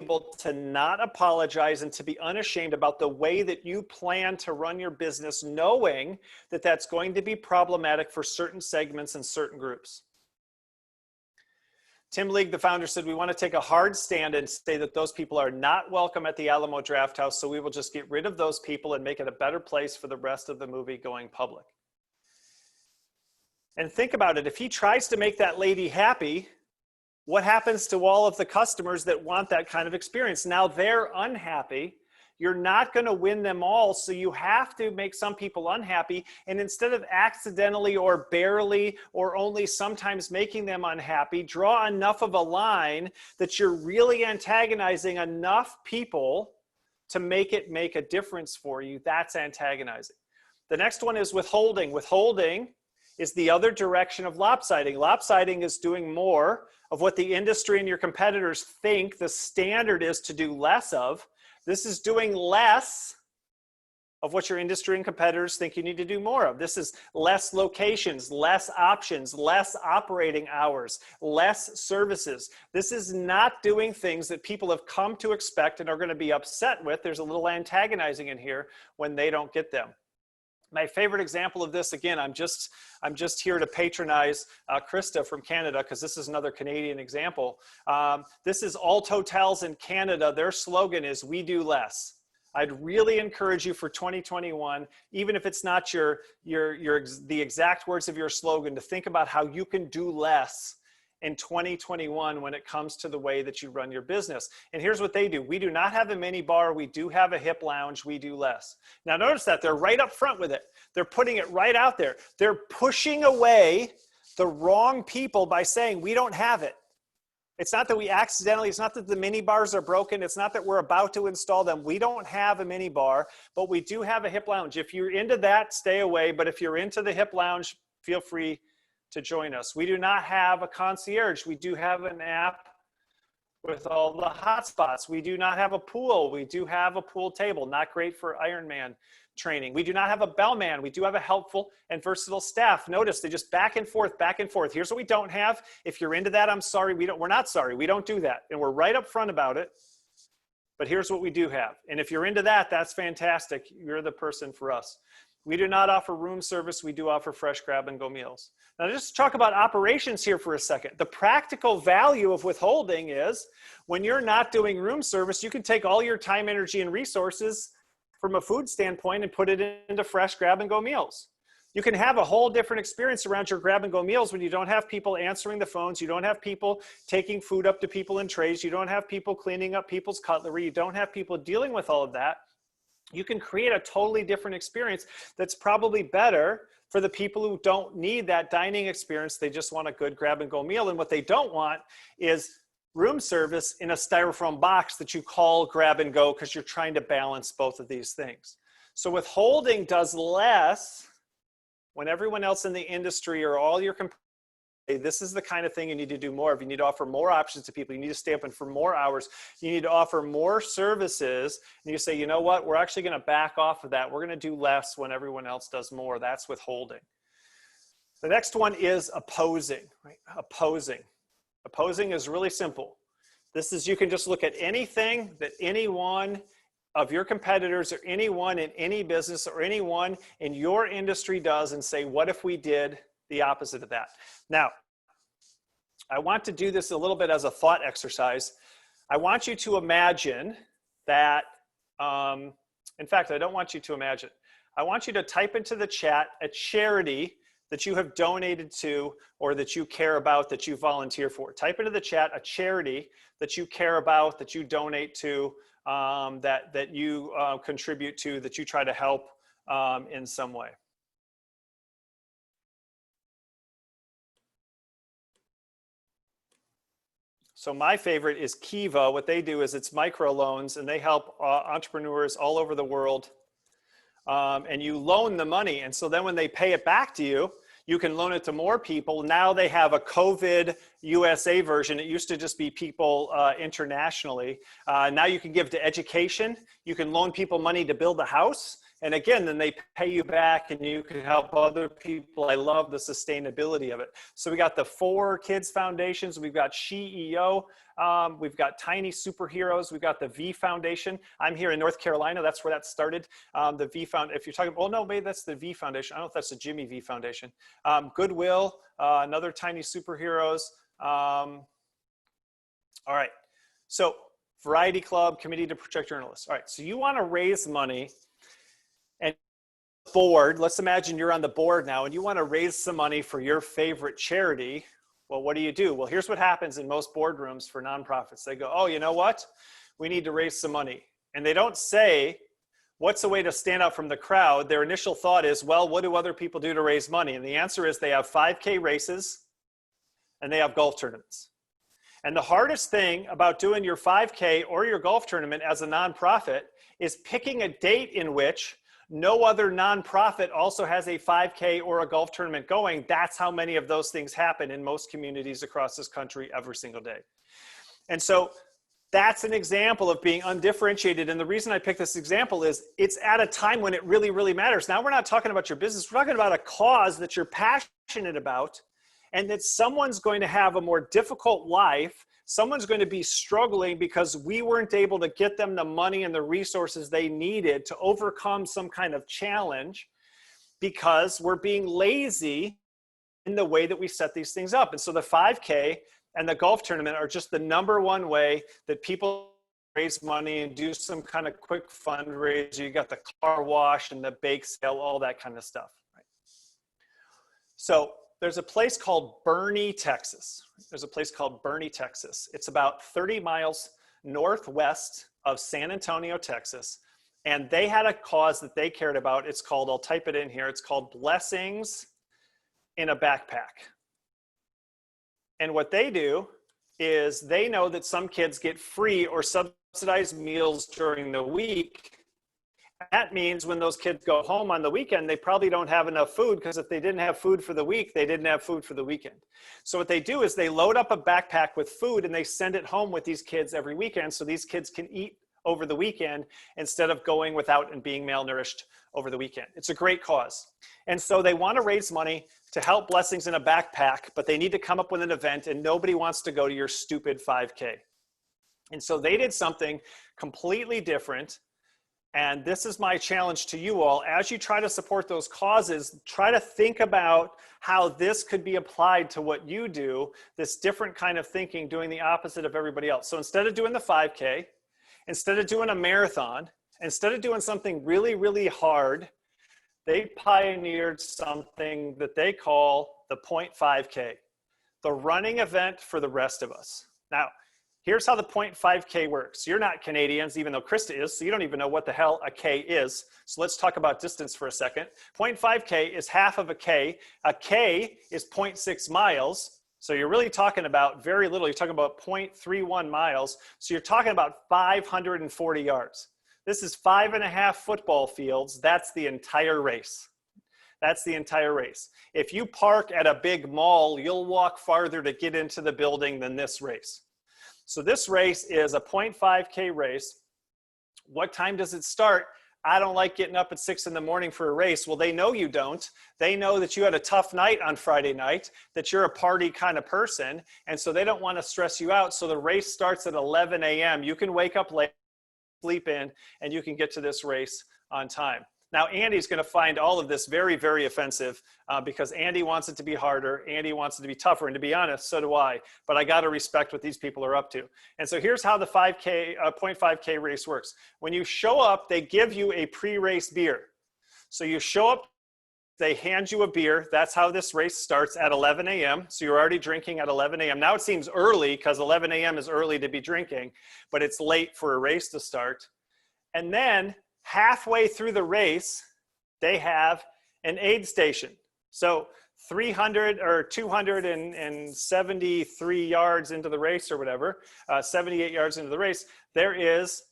able to not apologize and to be unashamed about the way that you plan to run your business, knowing that that's going to be problematic for certain segments and certain groups. Tim League, the founder, said, we want to take a hard stand and say that those people are not welcome at the Alamo Drafthouse, so we will just get rid of those people and make it a better place for the rest of the movie going public. And think about it. If he tries to make that lady happy, what happens to all of the customers that want that kind of experience? Now they're unhappy. You're not going to win them all, so you have to make some people unhappy. And instead of accidentally or barely or only sometimes making them unhappy, draw enough of a line that you're really antagonizing enough people to make it make a difference for you. That's antagonizing. The next one is withholding. Withholding is the other direction of lopsiding. Lopsiding is doing more of what the industry and your competitors think the standard is to do less of. This is doing less of what your industry and competitors think you need to do more of. This is less locations, less options, less operating hours, less services. This is not doing things that people have come to expect and are going to be upset with. There's a little antagonizing in here when they don't get them. My favorite example of this, again, I'm just here to patronize Krista from Canada, because this is another Canadian example. This is all hotels in Canada. Their slogan is, we do less. I'd really encourage you for 2021, even if it's not the exact words of your slogan, to think about how you can do less in 2021 when it comes to the way that you run your business. And here's what they do. We do not have a mini bar. We do have a hip lounge. We do less. Now notice that they're right up front with it. They're putting it right out there. They're pushing away the wrong people by saying we don't have it. It's not that we accidentally, it's not that the mini bars are broken. It's not that we're about to install them. We don't have a mini bar, but we do have a hip lounge. If you're into that, stay away. But if you're into the hip lounge, feel free to join us. We do not have a concierge. We do have an app with all the hotspots. We do not have a pool. We do have a pool table. Not great for Ironman training. We do not have a bellman. We do have a helpful and versatile staff. Notice they just back and forth, back and forth. Here's what we don't have. If you're into that, I'm sorry. We're not sorry. We don't do that. And we're right up front about it. But here's what we do have. And if you're into that, that's fantastic. You're the person for us. We do not offer room service. We do offer fresh grab-and-go meals. Now, just talk about operations here for a second. The practical value of withholding is when you're not doing room service, you can take all your time, energy, and resources from a food standpoint and put it into fresh grab-and-go meals. You can have a whole different experience around your grab-and-go meals when you don't have people answering the phones. You don't have people taking food up to people in trays. You don't have people cleaning up people's cutlery. You don't have people dealing with all of that. You can create a totally different experience that's probably better for the people who don't need that dining experience. They just want a good grab-and-go meal. And what they don't want is room service in a styrofoam box that you call grab-and-go because you're trying to balance both of these things. So withholding does less when everyone else in the industry or all your this is the kind of thing you need to do more of. You need to offer more options to people. You need to stay open for more hours. You need to offer more services. And you say, you know what, we're actually going to back off of that. We're going to do less when everyone else does more. That's withholding. The next one is opposing, right? Opposing. Opposing is really simple. This is, you can just look at anything that anyone of your competitors or anyone in any business or anyone in your industry does and say, what if we did the opposite of that? Now, I want to do this a little bit as a thought exercise. I want you to imagine that, in fact, I don't want you to imagine. I want you to type into the chat a charity that you have donated to or that you care about, that you volunteer for. Type into the chat a charity that you care about, that you donate to, that you contribute to, that you try to help in some way. So my favorite is Kiva. What they do is it's microloans, and they help entrepreneurs all over the world. And you loan the money. And so then when they pay it back to you, you can loan it to more people. Now they have a COVID USA version. It used to just be people internationally. Now you can give to education. You can loan people money to build a house. And again, then they pay you back and you can help other people. I love the sustainability of it. So we got the 4 Kids Foundations. We've got SheEO. We've got Tiny Superheroes. We've got the V Foundation. I'm here in North Carolina. That's where that started. The V Foundation, if you're talking, well, no, maybe that's the V Foundation. I don't know if that's the Jimmy V Foundation. Goodwill, another Tiny Superheroes. All right. So Variety Club, Committee to Protect Journalists. All right. So you want to raise money. And board, let's imagine you're on the board now and you want to raise some money for your favorite charity. Well, what do? Well, here's what happens in most boardrooms for nonprofits. They go, oh, you know what? We need to raise some money. And they don't say, what's a way to stand out from the crowd? Their initial thought is, well, what do other people do to raise money? And the answer is they have 5K races and they have golf tournaments. And the hardest thing about doing your 5K or your golf tournament as a nonprofit is picking a date in which no other nonprofit also has a 5K or a golf tournament going. That's how many of those things happen in most communities across this country every single day. And so that's an example of being undifferentiated. And the reason I picked this example is it's at a time when it really, really matters. Now we're not talking about your business. We're talking about a cause that you're passionate about and that someone's going to have a more difficult life. Someone's going to be struggling because we weren't able to get them the money and the resources they needed to overcome some kind of challenge because we're being lazy in the way that we set these things up. And so the 5K and the golf tournament are just the #1 way that people raise money and do some kind of quick fundraiser. You got the car wash and the bake sale, all that kind of stuff. Right? So there's a place called Bernie, Texas. There's a place called Bernie, Texas. It's about 30 miles northwest of San Antonio, Texas. And they had a cause that they cared about. It's called, I'll type it in here. It's called Blessings in a Backpack. And what they do is they know that some kids get free or subsidized meals during the week. That means when those kids go home on the weekend, they probably don't have enough food because if they didn't have food for the week, they didn't have food for the weekend. So what they do is they load up a backpack with food and they send it home with these kids every weekend so these kids can eat over the weekend instead of going without and being malnourished over the weekend. It's a great cause. And so they want to raise money to help Blessings in a Backpack, but they need to come up with an event and nobody wants to go to your stupid 5K. And so they did something completely different. And this is my challenge to you all. As you try to support those causes, try to think about how this could be applied to what you do, this different kind of thinking, doing the opposite of everybody else. So instead of doing the 5K, instead of doing a marathon, instead of doing something really, really hard, they pioneered something that they call the 0.5K, the running event for the rest of us. Now, here's how the 0.5K works. You're not Canadians, even though Krista is, so you don't even know what the hell a K is. So let's talk about distance for a second. 0.5K is half of a K. A K is 0.6 miles. So you're really talking about very little. You're talking about 0.31 miles. So you're talking about 540 yards. This is 5.5 football fields. That's the entire race. That's the entire race. If you park at a big mall, you'll walk farther to get into the building than this race. So this race is a 0.5K race. What time does it start? I don't like getting up at 6 in the morning for a race. Well, they know you don't. They know that you had a tough night on Friday night, that you're a party kind of person. And so they don't want to stress you out. So the race starts at 11 a.m. You can wake up late, sleep in, and you can get to this race on time. Now, Andy's going to find all of this very, very offensive because Andy wants it to be harder. Andy wants it to be tougher. And to be honest, so do I. But I got to respect what these people are up to. And so here's how the 0.5K race works. When you show up, they give you a pre-race beer. So you show up, they hand you a beer. That's how this race starts at 11 a.m. So you're already drinking at 11 a.m. Now it seems early because 11 a.m. is early to be drinking, but it's late for a race to start. And then halfway through the race, they have an aid station. So 300 or 273 yards into the race or whatever, 78 yards into the race, there is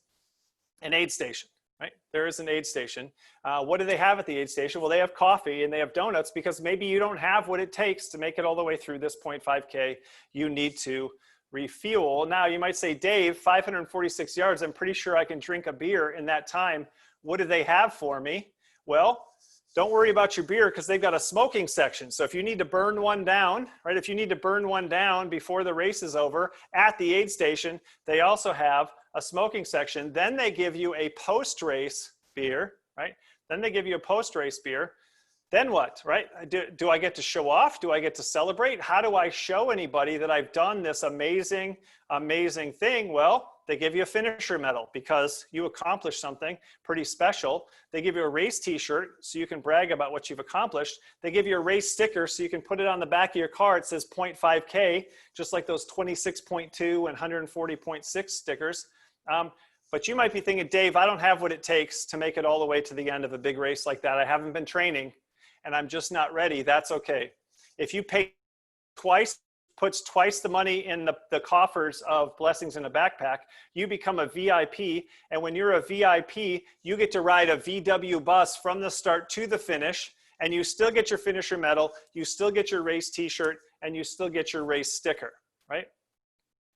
an aid station, right? There is an aid station. What do they have at the aid station? Well, they have coffee and they have donuts because maybe you don't have what it takes to make it all the way through this 0.5K. You need to refuel. Now you might say, Dave, 546 yards, I'm pretty sure I can drink a beer in that time. What do they have for me? Well, don't worry about your beer because they've got a smoking section. So if you need to burn one down, right? If you need to burn one down before the race is over at the aid station, they also have a smoking section. Then they give you a post-race beer, right? Then they give you a post-race beer. Then what, right? Do I get to show off? Do I get to celebrate? How do I show anybody that I've done this amazing, amazing thing? Well, they give you a finisher medal because you accomplished something pretty special. They give you a race t-shirt so you can brag about what you've accomplished. They give you a race sticker so you can put it on the back of your car. It says 0.5K, just like those 26.2 and 140.6 stickers. But you might be thinking, Dave, I don't have what it takes to make it all the way to the end of a big race like that. I haven't been training and I'm just not ready. That's okay. If you pay twice, puts twice the money in the coffers of blessings in a backpack, you become a VIP. And when you're a VIP, you get to ride a VW bus from the start to the finish, and you still get your finisher medal, you still get your race t-shirt, and you still get your race sticker, right?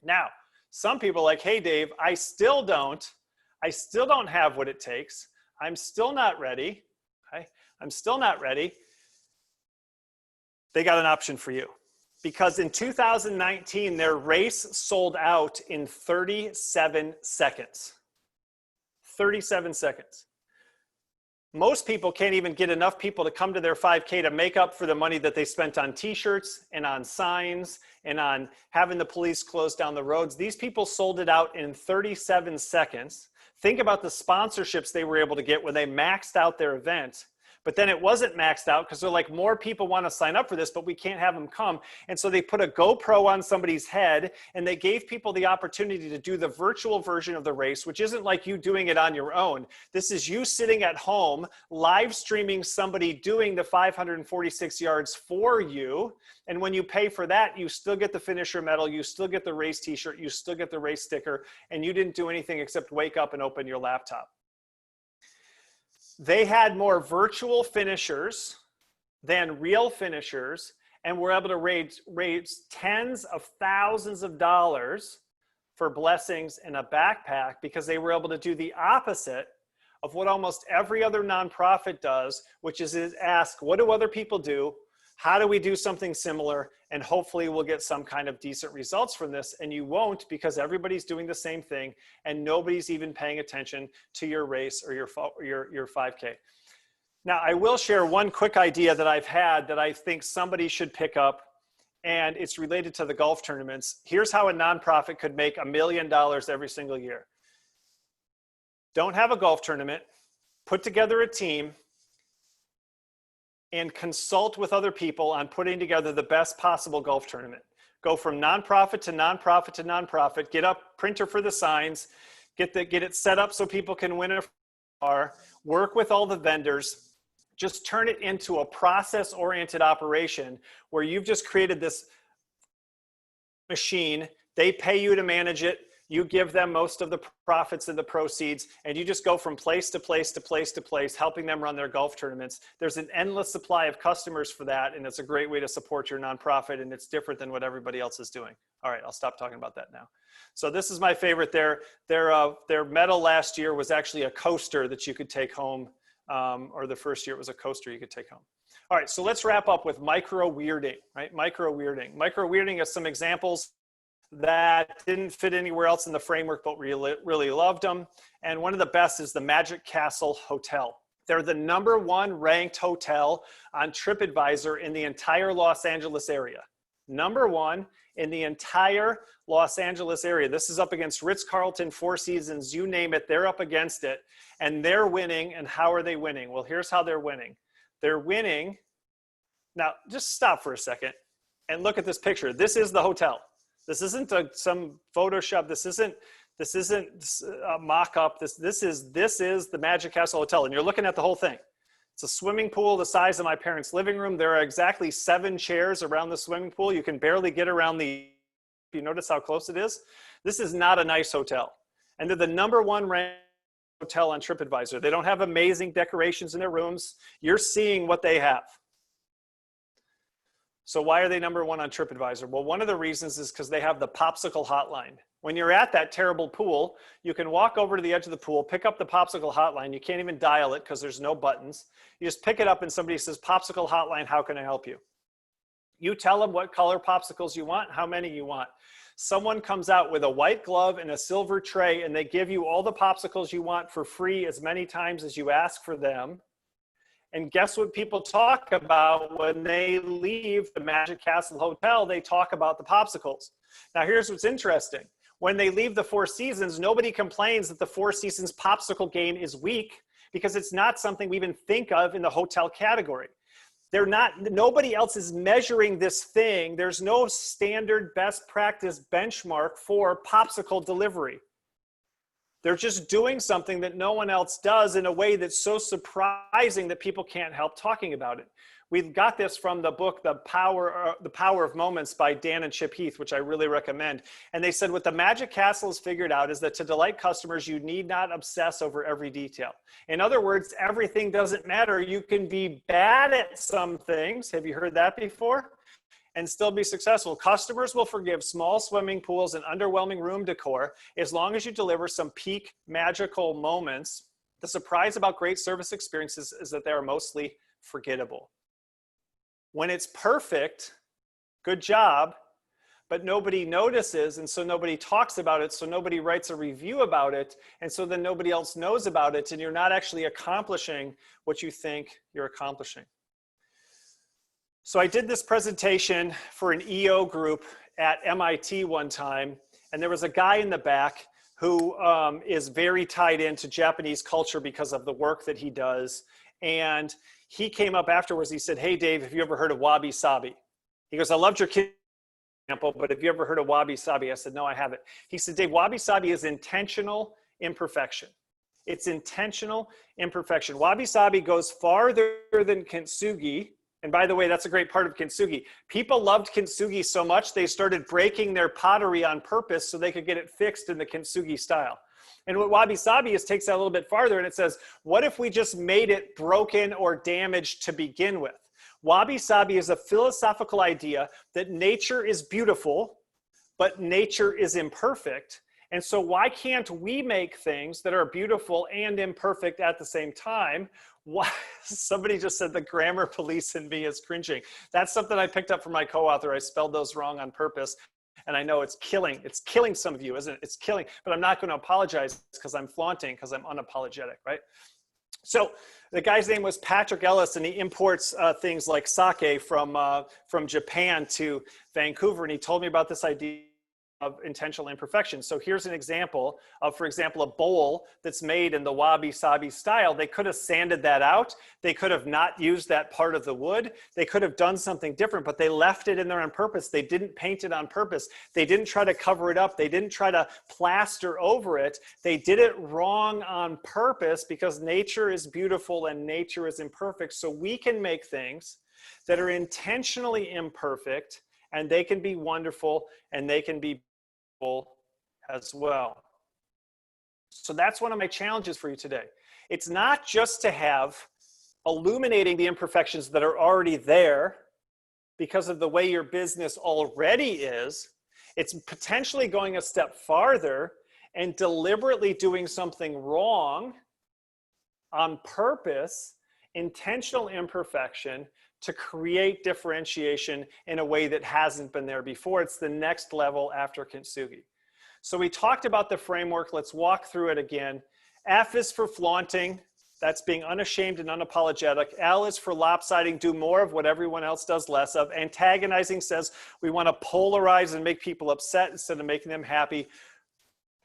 Now, some people are like, hey, Dave, I still don't have what it takes. I'm still not ready. Okay? I'm still not ready. They got an option for you. Because in 2019, their race sold out in 37 seconds. 37 seconds. Most people can't even get enough people to come to their 5K to make up for the money that they spent on t-shirts and on signs and on having the police close down the roads. These people sold it out in 37 seconds. Think about the sponsorships they were able to get when they maxed out their event. But then it wasn't maxed out because they're like, more people want to sign up for this, but we can't have them come. And so they put a GoPro on somebody's head and they gave people the opportunity to do the virtual version of the race, which isn't like you doing it on your own. This is you sitting at home, live streaming somebody doing the 546 yards for you. And when you pay for that, you still get the finisher medal, you still get the race t-shirt, you still get the race sticker, and you didn't do anything except wake up and open your laptop. They had more virtual finishers than real finishers and were able to raise tens of thousands of dollars for blessings in a backpack because they were able to do the opposite of what almost every other nonprofit does, which is ask, what do other people do? How do we do something similar? And hopefully we'll get some kind of decent results from this. And you won't because everybody's doing the same thing and nobody's even paying attention to your race or your 5K. Now, I will share one quick idea that I've had that I think somebody should pick up, and it's related to the golf tournaments. Here's how a nonprofit could make $1 million every single year. Don't have a golf tournament, put together a team, and consult with other people on putting together the best possible golf tournament. Go from nonprofit to nonprofit to nonprofit, get a printer for the signs, get it set up so people can win a car, work with all the vendors, just turn it into a process-oriented operation where you've just created this machine. They pay you to manage it. You give them most of the profits and the proceeds, and you just go from place to place to place to place, helping them run their golf tournaments. There's an endless supply of customers for that, and it's a great way to support your nonprofit, and it's different than what everybody else is doing. All right, I'll stop talking about that now. So this is my favorite. Their medal last year was actually a coaster that you could take home, or the first year it was a coaster you could take home. All right, so let's wrap up with micro-weirding, right? Micro-weirding. Micro-weirding is some examples that didn't fit anywhere else in the framework, but really loved them. And one of the best is the Magic Castle Hotel. They're the #1 ranked hotel on TripAdvisor in the entire Los Angeles area. #1 in the entire Los Angeles area. This is up against Ritz-Carlton, Four Seasons, you name it, they're up against it. And they're winning, and how are they winning? Well, here's how they're winning. They're winning. Now, just stop for a second and look at this picture. This is the hotel. This isn't some Photoshop. This isn't a mock-up. This is the Magic Castle Hotel, and you're looking at the whole thing. It's a swimming pool the size of my parents' living room. There are exactly 7 chairs around the swimming pool. You can barely get around you notice how close it is? This is not a nice hotel. And they're the #1 ranked hotel on TripAdvisor. They don't have amazing decorations in their rooms. You're seeing what they have. So why are they #1 on TripAdvisor? Well, one of the reasons is because they have the popsicle hotline. When you're at that terrible pool, you can walk over to the edge of the pool, pick up the popsicle hotline. You can't even dial it because there's no buttons. You just pick it up and somebody says, "Popsicle hotline, how can I help you?" You tell them what color popsicles you want, how many you want. Someone comes out with a white glove and a silver tray, and they give you all the popsicles you want for free as many times as you ask for them. And guess what people talk about when they leave the Magic Castle Hotel? They talk about the popsicles. Now, here's what's interesting. When they leave the Four Seasons, nobody complains that the Four Seasons popsicle game is weak, because it's not something we even think of in the hotel category. Nobody else is measuring this thing. There's no standard best practice benchmark for popsicle delivery. They're just doing something that no one else does in a way that's so surprising that people can't help talking about it. We've got this from the book, The Power of Moments by Dan and Chip Heath, which I really recommend. And they said what the Magic Castle has figured out is that to delight customers, you need not obsess over every detail. In other words, everything doesn't matter. You can be bad at some things. Have you heard that before? And still be successful. Customers will forgive small swimming pools and underwhelming room decor as long as you deliver some peak magical moments. The surprise about great service experiences is that they are mostly forgettable. When it's perfect, good job, but nobody notices, and so nobody talks about it, so nobody writes a review about it, and so then nobody else knows about it, and you're not actually accomplishing what you think you're accomplishing. So I did this presentation for an EO group at MIT one time, and there was a guy in the back who is very tied into Japanese culture because of the work that he does. And he came up afterwards, he said, "Hey Dave, have you ever heard of wabi-sabi?" He goes, "I loved your example, but have you ever heard of wabi-sabi?" I said, "No, I haven't." He said, "Dave, wabi-sabi is intentional imperfection. It's intentional imperfection. Wabi-sabi goes farther than kintsugi." And by the way, that's a great part of kintsugi. People loved kintsugi so much, they started breaking their pottery on purpose so they could get it fixed in the kintsugi style. And what wabi-sabi is, takes that a little bit farther, and it says, what if we just made it broken or damaged to begin with? Wabi-sabi is a philosophical idea that nature is beautiful, but nature is imperfect. And so why can't we make things that are beautiful and imperfect at the same time? Why? Somebody just said the grammar police in me is cringing. That's something I picked up from my co-author. I spelled those wrong on purpose. And I know it's killing some of you, isn't it? It's killing, but I'm not going to apologize because I'm flaunting, because I'm unapologetic, right? So the guy's name was Patrick Ellis, and he imports things like sake from Japan to Vancouver. And he told me about this idea of intentional imperfection. So here's an example of, for example, a bowl that's made in the wabi-sabi style. They could have sanded that out. They could have not used that part of the wood. They could have done something different, but they left it in there on purpose. They didn't paint it on purpose. They didn't try to cover it up. They didn't try to plaster over it. They did it wrong on purpose because nature is beautiful and nature is imperfect. So we can make things that are intentionally imperfect, and they can be wonderful, and they can be as well. So that's one of my challenges for you today. It's not just to have illuminating the imperfections that are already there because of the way your business already is. It's potentially going a step farther and deliberately doing something wrong on purpose, intentional imperfection, to create differentiation in a way that hasn't been there before. It's the next level after kintsugi. So we talked about the framework. Let's walk through it again. F is for flaunting. That's being unashamed and unapologetic. L is for lopsiding, do more of what everyone else does less of. Antagonizing says we want to polarize and make people upset instead of making them happy.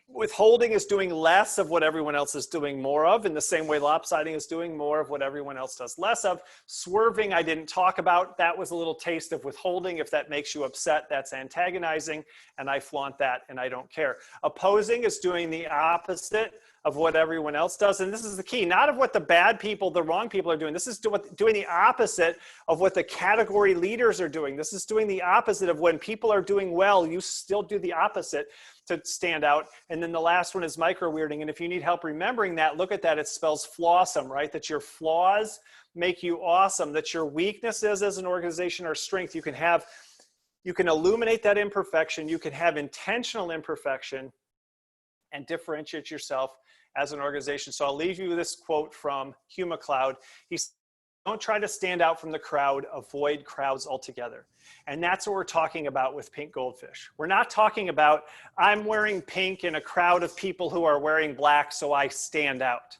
Withholding is doing less of what everyone else is doing more of, in the same way lopsiding is doing more of what everyone else does less of. Swerving, I didn't talk about. That was a little taste of withholding. If that makes you upset, that's antagonizing, and I flaunt that, and I don't care. Opposing is doing the opposite of what everyone else does, and this is the key, not of what the bad people, the wrong people are doing. This is doing the opposite of what the category leaders are doing. This is doing the opposite of when people are doing well, you still do the opposite to stand out. And then the last one is micro-weirding. And if you need help remembering that, look at that. It spells flawsome, right? That your flaws make you awesome, that your weaknesses as an organization are strength. You can illuminate that imperfection. You can have intentional imperfection and differentiate yourself as an organization. So I'll leave you with this quote from Hugh MacLeod. He said, "Don't try to stand out from the crowd, avoid crowds altogether." And that's what we're talking about with Pink Goldfish. We're not talking about, I'm wearing pink in a crowd of people who are wearing black, so I stand out.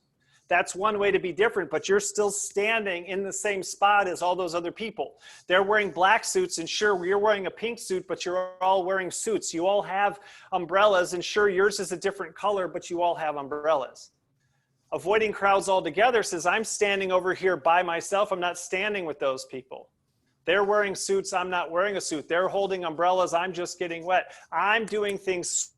That's one way to be different, but you're still standing in the same spot as all those other people. They're wearing black suits, and sure, you're wearing a pink suit, but you're all wearing suits. You all have umbrellas, and sure, yours is a different color, but you all have umbrellas. Avoiding crowds altogether says, I'm standing over here by myself. I'm not standing with those people. They're wearing suits. I'm not wearing a suit. They're holding umbrellas. I'm just getting wet. I'm doing things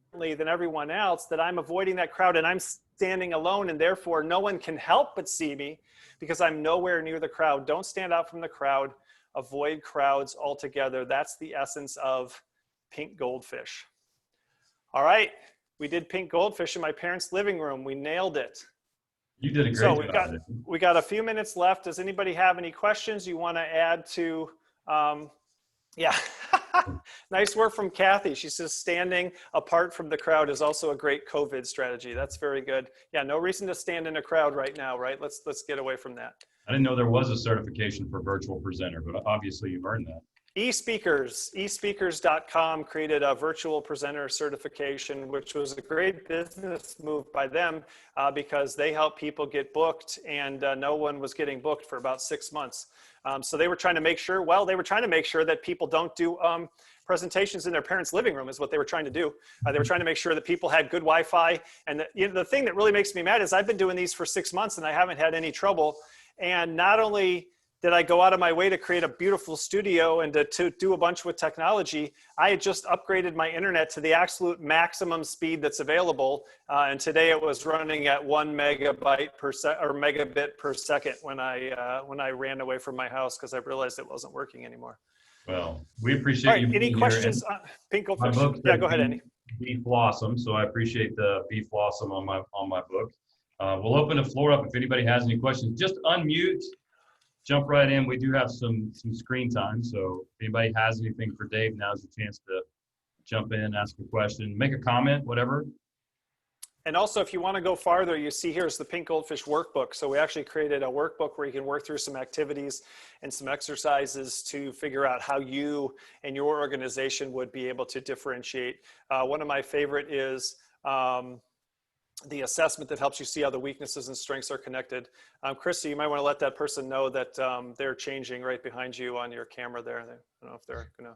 differently than everyone else, that I'm avoiding that crowd, and I'm standing alone, and therefore no one can help but see me because I'm nowhere near the crowd. Don't stand out from the crowd. Avoid crowds altogether. That's the essence of Pink Goldfish. All right. We did Pink Goldfish in my parents' living room. We nailed it. You did a great So job. we got a few minutes left. Does anybody have any questions you want to add to? Yeah. Nice work from Kathy. She says standing apart from the crowd is also a great COVID strategy. That's very good. Yeah, no reason to stand in a crowd right now, right? Let's get away from that. I didn't know there was a certification for virtual presenter, but obviously you've earned that. eSpeakers.com created a virtual presenter certification, which was a great business move by them because they help people get booked, and no one was getting booked for about 6 months. So they were trying to make sure, that people don't do presentations in their parents' living room is what they were trying to do. They were trying to make sure that people had good Wi-Fi. And the thing that really makes me mad is I've been doing these for 6 months and I haven't had any trouble. And not only did I go out of my way to create a beautiful studio and to do a bunch with technology, I had just upgraded my internet to the absolute maximum speed that's available. And today it was running at 1 megabit per second when I ran away from my house because I realized it wasn't working anymore. Well, we appreciate you. Any questions? Pink Goldfish? Yeah, go ahead, Andy. Beef Blossom. So I appreciate the Beef Blossom on my book. We'll open the floor up if anybody has any questions. Just unmute. Jump right in. We do have some screen time, so if anybody has anything for Dave, now's the chance to jump in, ask a question, make a comment, whatever. And also, if you want to go farther, you see here is the Pink Goldfish workbook. So we actually created a workbook where you can work through some activities and some exercises to figure out how you and your organization would be able to differentiate. One of my favorite is the assessment that helps you see how the weaknesses and strengths are connected. Christy, you might want to let that person know that they're changing right behind you on your camera there. I don't know if they're gonna.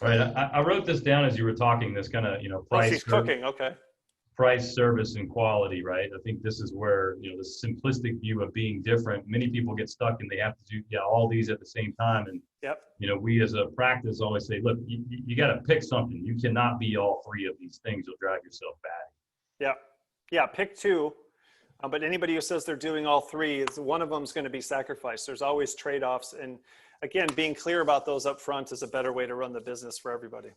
All right, I wrote this down as you were talking, this kind of, price. She's cooking, okay. Price, service, and quality, right? I think this is where, the simplistic view of being different, many people get stuck and they have to do all these at the same time. And, yep. We as a practice always say, look, you got to pick something. You cannot be all three of these things. You'll drive yourself bad. Yeah. Yeah, pick two. But anybody who says they're doing all three, is one of them is going to be sacrificed. There's always trade-offs. And again, being clear about those up front is a better way to run the business for everybody.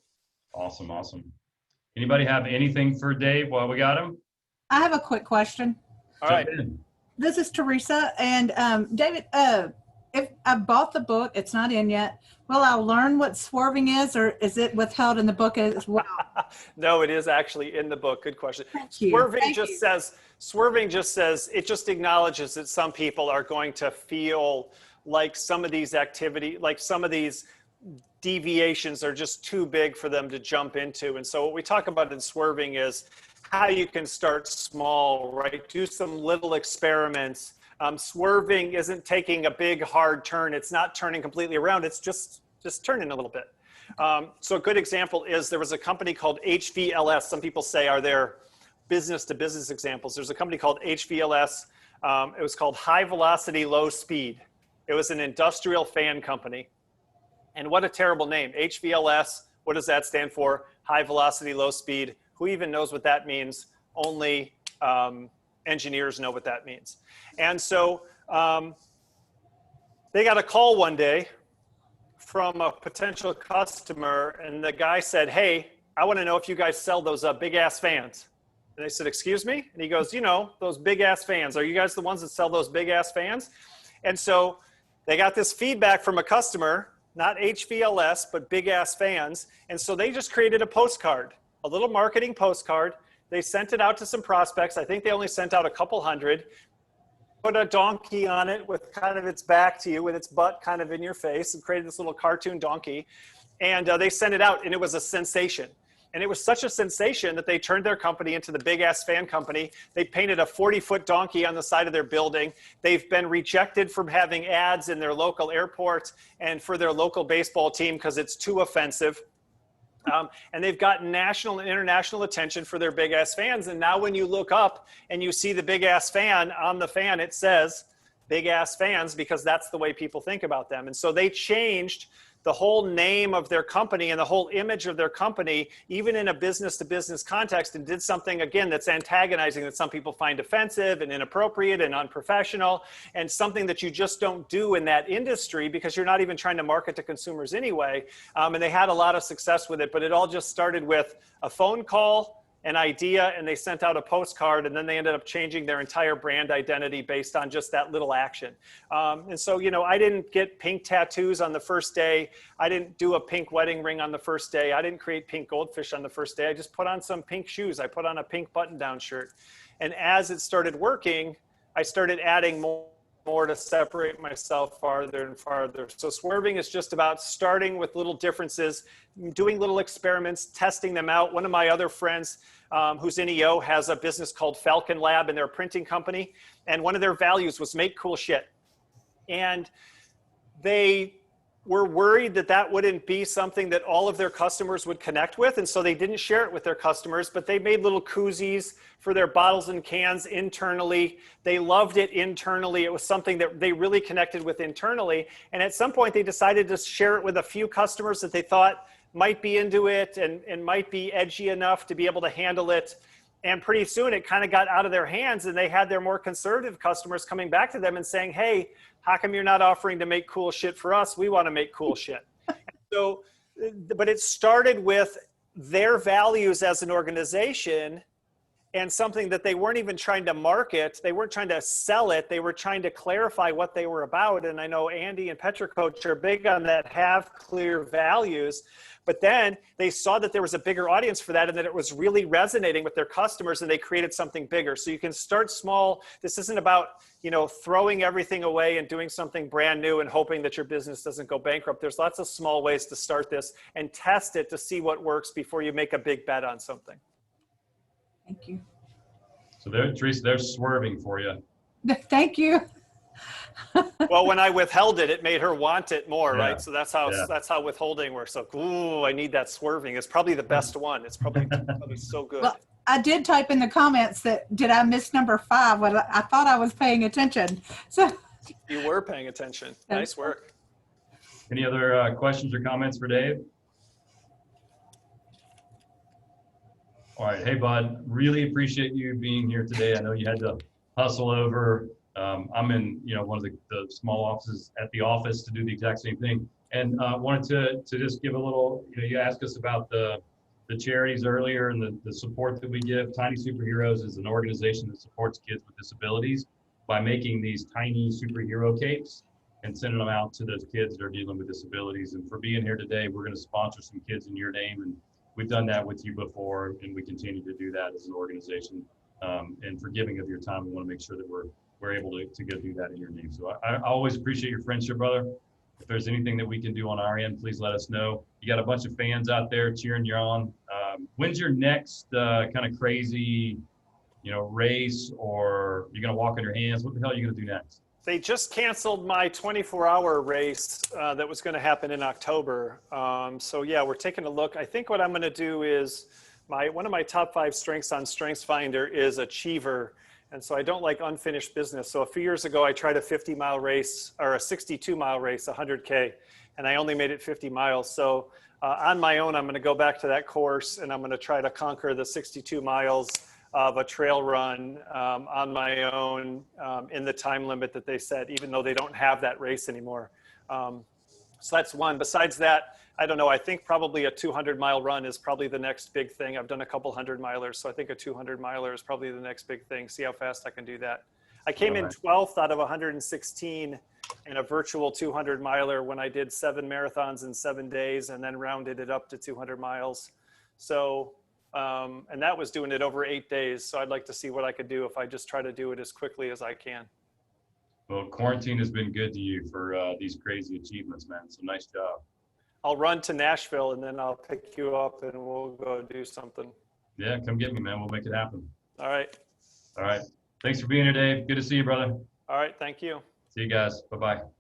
Awesome. Awesome. Anybody have anything for Dave while we got him? I have a quick question. All right. This is Teresa. And David, if I bought the book, it's not in yet, will I learn what swerving is, or is it withheld in the book as well? No, it is actually in the book. Good question. Thank you. Swerving just says, it just acknowledges that some people are going to feel like some of these like some of these deviations are just too big for them to jump into. And so what we talk about in swerving is how you can start small, right? Do some little experiments. Swerving isn't taking a big hard turn. It's not turning completely around. It's just turning a little bit. So a good example is there was a company called HVLS. Some people say are there business to business examples. There's a company called HVLS. It was called High Velocity, Low Speed. It was an industrial fan company. And what a terrible name. HVLS, what does that stand for? High Velocity, Low Speed. Who even knows what that means? Only engineers know what that means. And so they got a call one day from a potential customer, and the guy said, hey, I want to know if you guys sell those big ass fans. And they said, excuse me? And he goes, you know, those big ass fans. Are you guys the ones that sell those big ass fans? And so they got this feedback from a customer, not HVLS, but big ass fans. And so they just created a postcard, a little marketing postcard. They sent it out to some prospects. I think they only sent out a couple hundred. Put a donkey on it with kind of its back to you, with its butt kind of in your face, and created this little cartoon donkey. And they sent it out, and it was a sensation. And it was such a sensation that they turned their company into the Big Ass Fan Company. They painted a 40-foot donkey on the side of their building. They've been rejected from having ads in their local airport and for their local baseball team because it's too offensive. And they've gotten national and international attention for their big ass fans. And now when you look up and you see the big ass fan on the fan, it says big ass fans, because that's the way people think about them. And so they changed the whole name of their company and the whole image of their company, even in a business to business context, and did something, again, that's antagonizing, that some people find offensive and inappropriate and unprofessional, and something that you just don't do in that industry because you're not even trying to market to consumers anyway. And they had a lot of success with it, but it all just started with a phone call, an idea, and they sent out a postcard, and then they ended up changing their entire brand identity based on just that little action. And so, you know, I didn't get pink tattoos on the first day. I didn't do a pink wedding ring on the first day. I didn't create pink goldfish on the first day. I just put on some pink shoes. I put on a pink button-down shirt. And as it started working, I started adding more to separate myself farther and farther. So swerving is just about starting with little differences, doing little experiments, testing them out. One of my other friends who's in EO has a business called Falcon Lab, and they're a printing company. And one of their values was make cool shit. And they were worried that that wouldn't be something that all of their customers would connect with. And so they didn't share it with their customers, but they made little koozies for their bottles and cans internally. They loved it internally. It was something that they really connected with internally. And at some point they decided to share it with a few customers that they thought might be into it and might be edgy enough to be able to handle it. And pretty soon it kind of got out of their hands, and they had their more conservative customers coming back to them and saying, hey, how come you're not offering to make cool shit for us? We want to make cool shit. So, but it started with their values as an organization and something that they weren't even trying to market. They weren't trying to sell it. They were trying to clarify what they were about. And I know Andy and Petra Coach are big on that, have clear values. But then they saw that there was a bigger audience for that and that it was really resonating with their customers, and they created something bigger. So you can start small. This isn't about, you know, throwing everything away and doing something brand new and hoping that your business doesn't go bankrupt. There's lots of small ways to start this and test it to see what works before you make a big bet on something. Thank you. So there, Teresa, they're swerving for you. Thank you. Well, when I withheld it, it made her want it more, Yeah. right? So that's how withholding works. So, ooh, I need that swerving. It's probably the best one. It's probably so good. Well, I did type in the comments that, did I miss number 5? Well, I thought I was paying attention. So You were paying attention. Nice work. Any other questions or comments for Dave? All right. Hey, bud, really appreciate you being here today. I know you had to hustle over. I'm in, one of the small offices at the office to do the exact same thing. And wanted to just give a little, you asked us about the charities earlier and the support that we give. Tiny Superheroes is an organization that supports kids with disabilities by making these tiny superhero capes and sending them out to those kids that are dealing with disabilities. And for being here today, we're going to sponsor some kids in your name. And we've done that with you before, and we continue to do that as an organization. And for giving of your time, we want to make sure that we're able to go do that in your name. So I always appreciate your friendship, brother. If there's anything that we can do on our end, please let us know. You got a bunch of fans out there cheering you on. When's your next kind of crazy, race, or you're going to walk on your hands? What the hell are you going to do next? They just canceled my 24-hour race that was going to happen in October. So yeah, we're taking a look. I think what I'm going to do is one of my top 5 strengths on StrengthsFinder is achiever. And so I don't like unfinished business. So a few years ago, I tried a 50-mile race or a 62-mile race, 100K, and I only made it 50 miles. So on my own, I'm going to go back to that course and I'm going to try to conquer the 62 miles of a trail run on my own in the time limit that they set, even though they don't have that race anymore. So that's one. Besides that, I don't know. I think probably a 200-mile run is probably the next big thing. I've done a couple 100-milers, so I think a 200-miler is probably the next big thing. See how fast I can do that. I came in 12th out of 116 in a virtual 200-miler when I did 7 marathons in 7 days and then rounded it up to 200 miles. So, and that was doing it over 8 days. So I'd like to see what I could do if I just try to do it as quickly as I can. Well, quarantine has been good to you for these crazy achievements, man. So nice job. I'll run to Nashville and then I'll pick you up and we'll go do something. Yeah, come get me, man. We'll make it happen. All right. All right. Thanks for being here, Dave. Good to see you, brother. All right. Thank you. See you guys. Bye-bye.